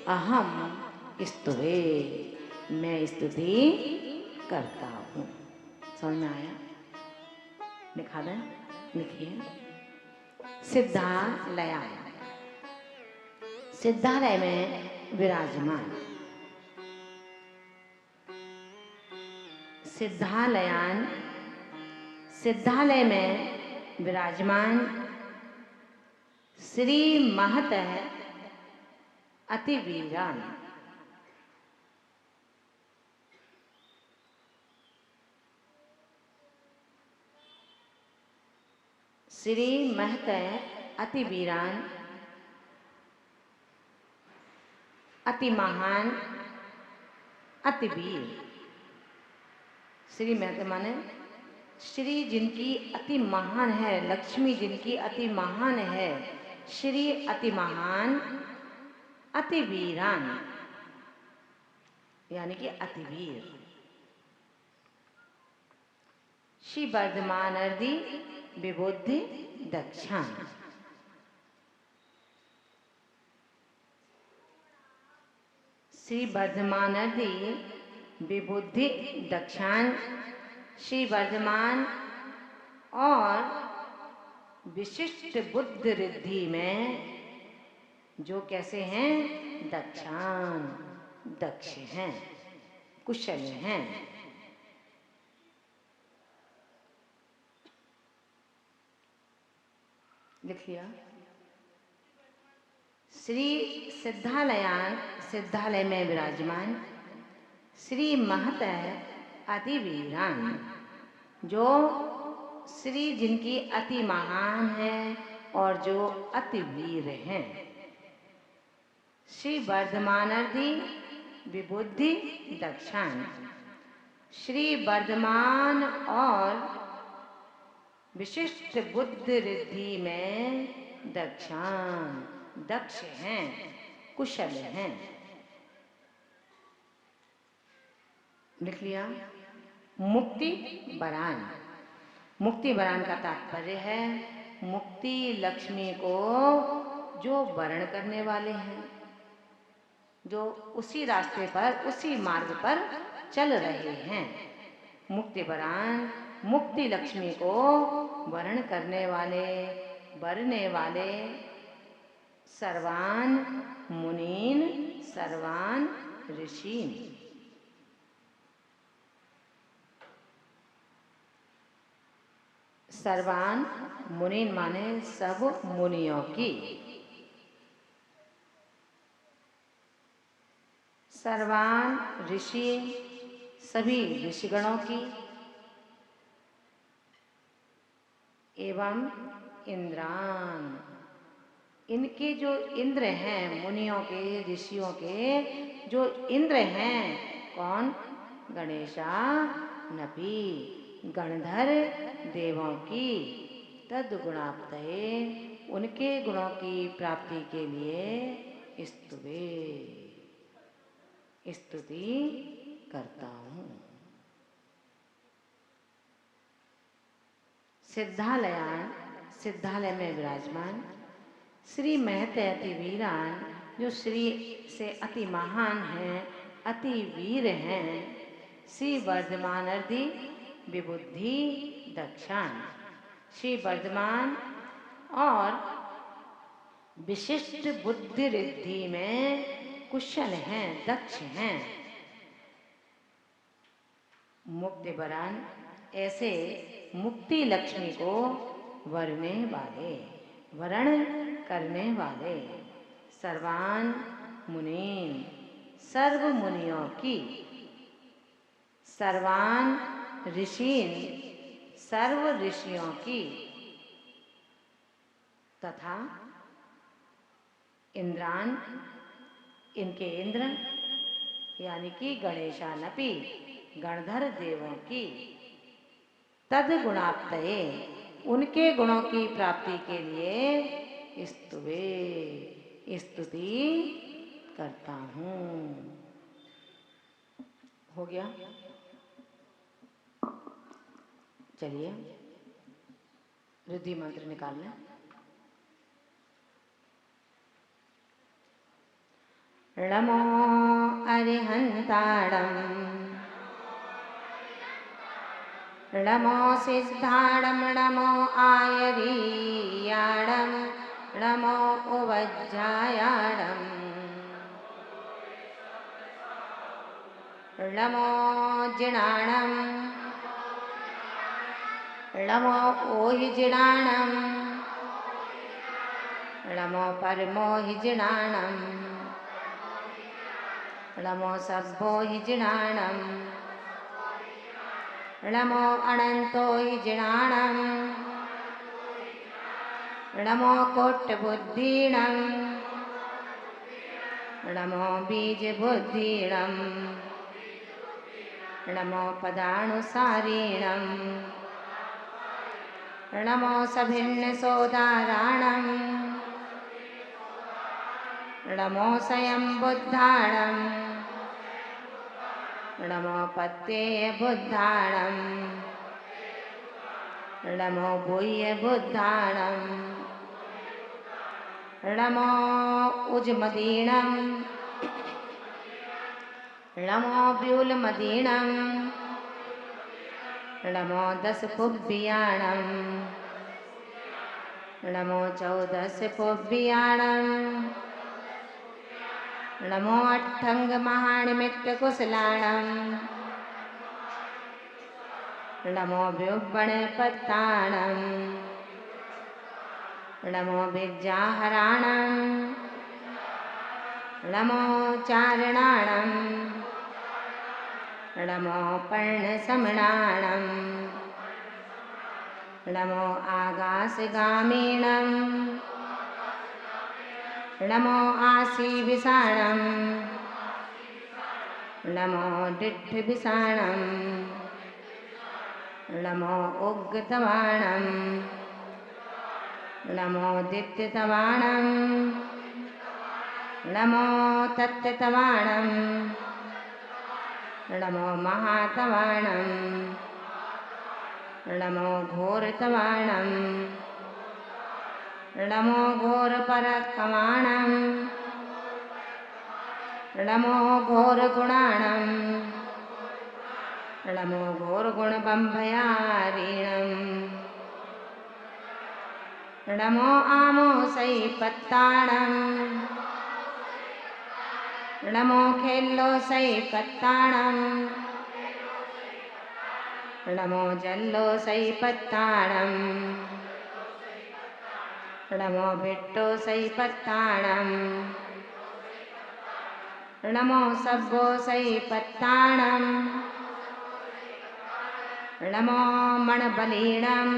अहम स्तुवे, मैं स्तुति करता हूँ। समझ में आया? लिखा दें, लिखिए। सिद्धालय, सिद्धालय में विराजमान, सिद्धालयान, सिद्धालय में विराजमान श्री महत अतिवीरान, श्री महत अतिवीरान, अति महान, अतिवीर। श्री महत माने श्री जिनकी अति महान है, लक्ष्मी जिनकी अति महान है, श्री अति महान, अति वीरान यानी कि अतिवीर। श्री वर्धमान अर्धि विबुद्धि दक्षान, श्री वर्धमान अर्धि विबुद्धि दक्षान, श्री वर्धमान और विशिष्ट बुद्ध रिद्धि में जो कैसे हैं? दक्षान, दक्ष हैं, कुशल हैं। लिख लिया। श्री सिद्धालयान सिद्धालय में विराजमान श्री महत अति वीरान, जो श्री जिनकी अति महान है और जो अति वीर हैं। श्री वर्धमानर्धि विबुद्धि दक्षान, श्री वर्धमान और विशिष्ट बुद्धि रिद्धि में दक्षान, दक्ष हैं, कुशल हैं। लिख लिया। मुक्ति बरान, मुक्ति बरान का तात्पर्य है मुक्ति लक्ष्मी को जो वरण करने वाले हैं, जो उसी रास्ते पर उसी मार्ग पर चल रहे हैं। मुक्ति बरान मुक्ति लक्ष्मी को वरण करने वाले, वरने वाले सर्वान मुनीन सर्वान ऋषीन। सर्वान मुनीन माने सब मुनियों की, सर्वान ऋषि सभी ऋषिगणों की, एवं इंद्रान इनके जो इंद्र हैं, मुनियों के ऋषियों के जो इंद्र हैं, कौन? गणेशा नपी गणधर देवों की, तद्गुणाप्तये उनके गुणों की प्राप्ति के लिए स्तुवे स्तुति करता हूँ। सिद्धालयान सिद्धालय में विराजमान श्री महत अति वीरान, जो श्री से अति महान हैं, अति वीर हैं। श्री वर्धमान अर्धि विबुद्धि दक्षान, श्री वर्धमान और विशिष्ट बुद्धि रिद्धि में कुशल हैं, दक्ष हैं। मुक्ति बरान ऐसे मुक्ति लक्ष्मी को वरने वाले, वरण करने वाले सर्वान मुनीन सर्व मुनियों की, सर्वान ऋषीन सर्व ऋषियों की, तथा इंद्रान इनके इंद्र यानी कि गणेशानपि गणधर देवों की, तद गुणाप्तये उनके गुणों की प्राप्ति के लिए स्तुवे स्तुति करता हूँ। हो गया? चलिए रिद्धि मंत्र निकाल लें। नमो अरिहंताणं नमो सिद्धाणं नमो आयरीयाणं नमो उवज्जायाणं नमो जिणाणं नमो ओहिजिणाणं नमो परमोहिजिणाणं नमो सब्बोहिजिणाणं नमो अनन्तोहिजिणाणं नमो कोट्टबुद्धीणं नमो बीजबुद्धीणं नमो पदानुसारीणं नमो सभिन्नसोदाराणं नमो स्वयं बुद्धाणं नमो पत्ये बुद्धाणं नमो भूय बुद्धाणं नमो उजमदीणं नमो व्यूलमदीणं नमो दशपुब्बियाणं नमो चौदशपुब्बियाणं नमो अट्ठङ्गमहानिमित्तकुशलाणं नमो व्युब्बणपत्ताणं नमो विद्याहराणं नमो चारणाणं नमो पर्णसमणाणं नमो आकाशगामिणं नमो आशीविषाणं नमो डिट्ठविषाणं नमो उग्गतवाणं नमो दित्यतवाणं नमो तत्तवाणं नमो महातवाणं नमो घोरतवाणं नमो घोरपरकवाणं नमो घोरगुणाणं नमो घोरगुणबम्भयारीणं नमो आमोसैपत्ताणं नमो खेल्लोसैपत्ताणं नमो जल्लोसैपत्ताणं नमो भिट्टोसैपत्ताणं नमो सब्बोसैपत्ताणं नमो मणबलीणं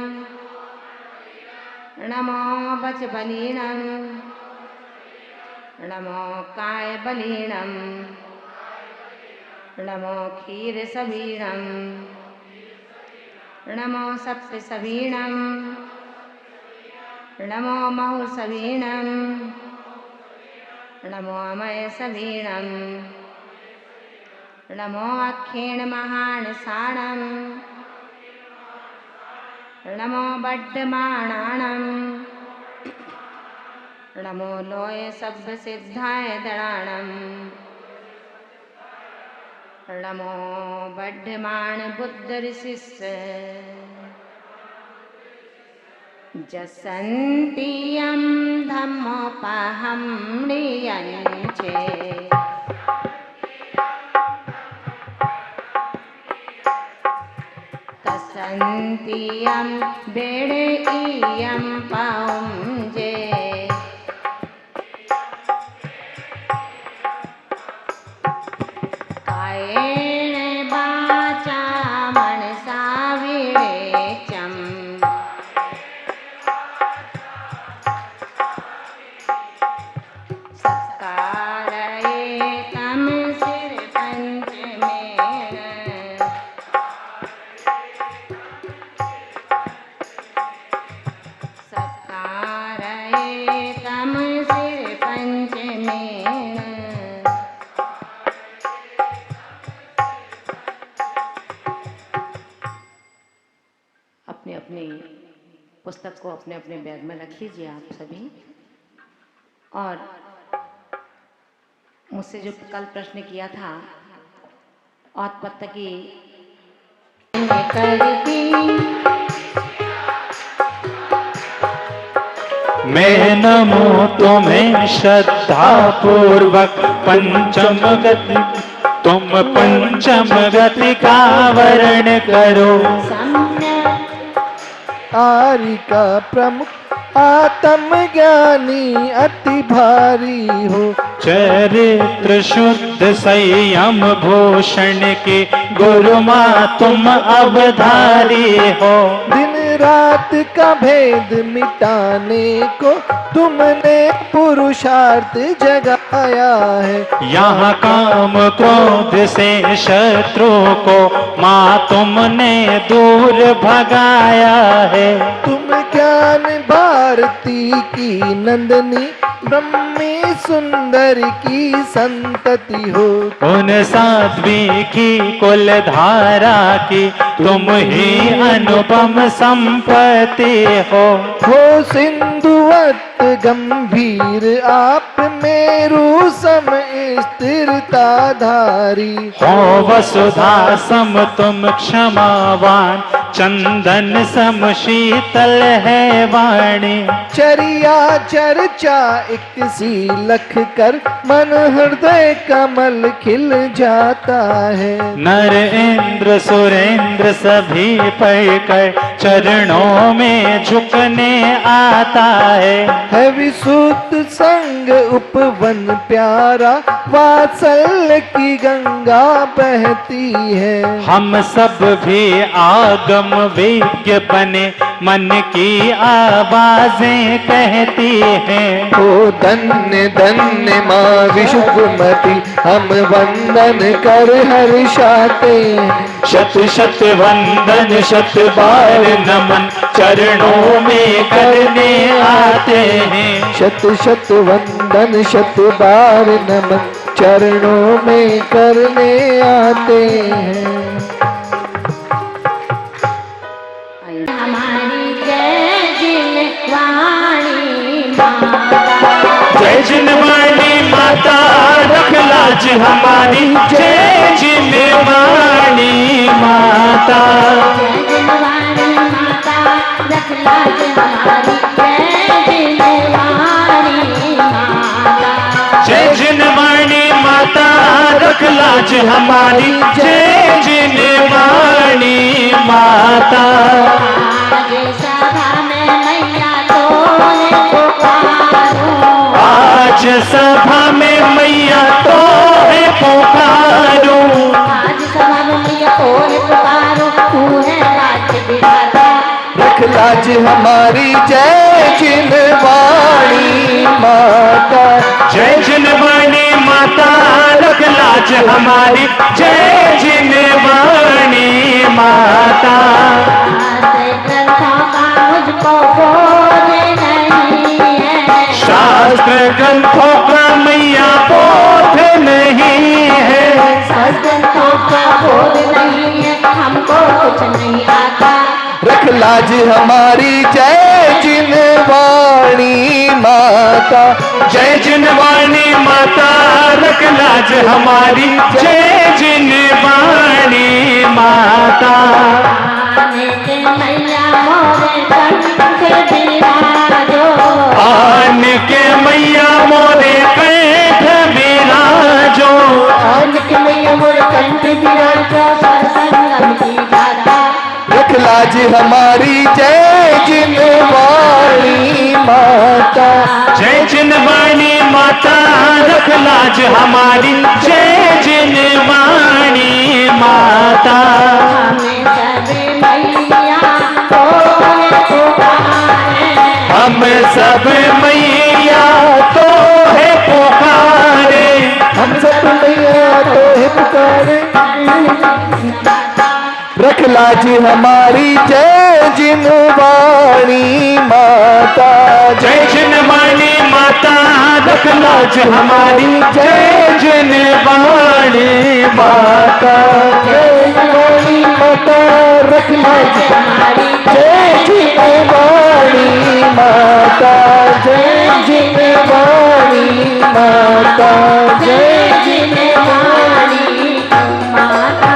नमो बचबलीणं नमो कायबलीणं नमो क्षीरसवीणं नमो सप्तसवीणं नमो महुसवीणं नमो अमयसवीणं नमो अक्षीणमहानसाणं नमो बड्डमाणाणं नमो लोय सब्बसिद्धाय दणाणं नमो बड्डमाण बुद्धऋषिस्स जसन्तियं धम्मोपहं म्रियञ्चे कसन्तियं बेडेयं पौंजे कायेन वाचा मनसा विवेचम् सत्कारयेतं शिरपञ्चमेन सत्कारयेतं शिरपञ्चमेन अपने अपने पुस्तक को अपने अपने बैग में रख लीजिए आप सभी। और मुझसे जो कल प्रश्न किया था औत्पत्त की मैं नमो तुम्हें श्रद्धा पूर्वक पंचम गति तुम पंचम गति का वर्ण करो। आर्य का प्रमुख आत्म ज्ञानी अति भारी हो, चरित्र शुद्ध संयम भूषण के गुरु माँ तुम अवधारी हो। दिन रात का भेद मिटाने को तुमने पुरुषार्थ जगाया है। यहाँ काम क्रोध से शत्रु को माँ तुमने दूर भगाया है। तुम ज्ञान भारती की नंदनी ब्रह्मी सुंदर की संतति हो। उन साध्वी की कुल धारा की तुम ही अनुपम संपत्ति हो। सिंधुवत गंभीर आप मेरु सम स्थिरता धारी हो। वसुधा सम तुम क्षमावान चंदन सम शीतल है वाणी। चरिया चर्चा एक सी लख कर मन हृदय कमल खिल जाता है। नर इंद्र सुरेंद्र सभी पढ़कर चरणों में झुकने आता है विशुद्ध संग उपवन प्यारा, वात्सल्य की गंगा बहती है। हम सब भी आगम विज्ञ बने, मन की आवाजें कहती हैं। ओ धन्य धन्य माँ विशुद्धमती, हम वंदन कर हर्षाते। शत शत वंदन शत बार नमन, चरणों में करने आते हैं। शत शत वंदन शत बार नमन, चरणों में करने आते हैं। हमारी जय जिनवाणी माता, जय जिनवाणी माता, रख लाज हमारी। जय जिनवाणी माता, जय जिनवाणी माता, रख लाज हमारी। जय जिनवाणी माता, जय जिनवाणी माता, रख लाज हमारी। जय जिनवाणी माता, आज सभा में मैया तोरे पुकारूं, आज सभा में मैया तो है पुकारूं। आज सभा में मैया तोरे पुकारूं, तू है राज्य विधाता। रख लाज हमारी जय जिनवाणी माता। जय जिनवाणी माता, रख लाज हमारी। जय जिनवाणी माता, शास्त्र ग्रंथों का मुझको बोध नहीं है, शास्त्र ग्रंथों का मैया बोध नहीं है। ग्रंथों का बोध नहीं है, हमको कुछ नहीं आता। रख लाज हमारी जय जिनवाणी माता। जय जिनवाणी माता, रख लाज हमारी। जय जिनवाणी माता, आने के मैया मोरे कंठ बिराजो, आन के मैया मोरे कंठ बिराजो। आने के मैया मोरे कंठ बिराजो, सत्संगम की दाता। रख लाज हमारी जय जिनवाणी माता। जय जिनवाणी माता, रख लाज हमारी। जय जिनवाणी माता, हमें सब मैया तोरे पुकारे, हम सब मैया तो है पुकारे। हम सब मैया तो है पुकारे। रख लाज हमारी जय जिनवाणी माता। जय जिनवाणी माता, रख लाज हमारी। जय जिनवाणी माता, जय जिनवाणी माता। रख लाज हमारी जय जिनवाणी माता। जय जिनवाणी माता। जय जिनवाणी माता।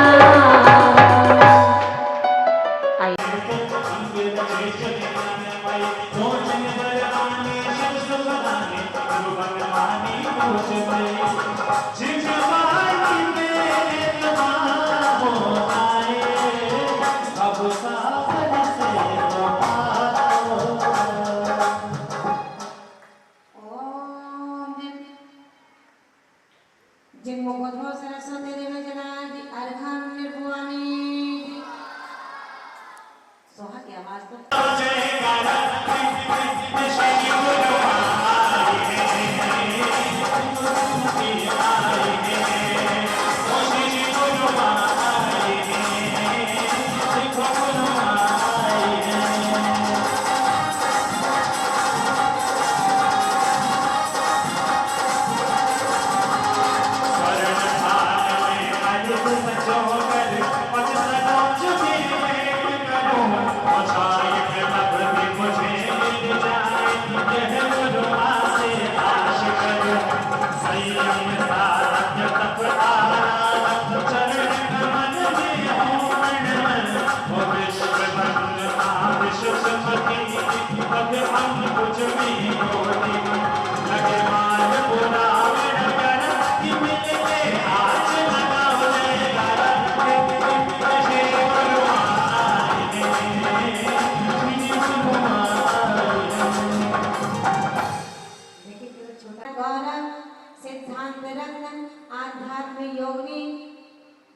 जिनको बहुत सरस्वती देवी जनादि अर्घम निर्भुवानी सोहा की आवाज तो मुझे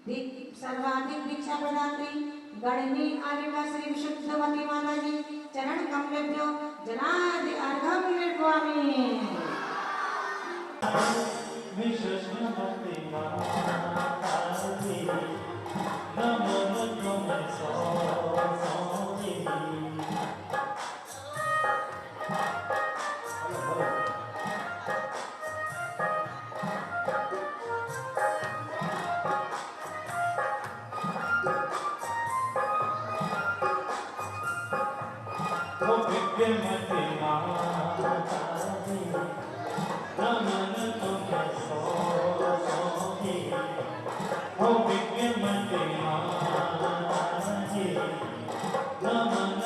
सर्वाधिक दीक्षा प्रदात्री गणनी आर्यका श्री विशुद्धवती माता जी चरण कमलेभ्यो जनादि अर्घम निर्वामी। नमन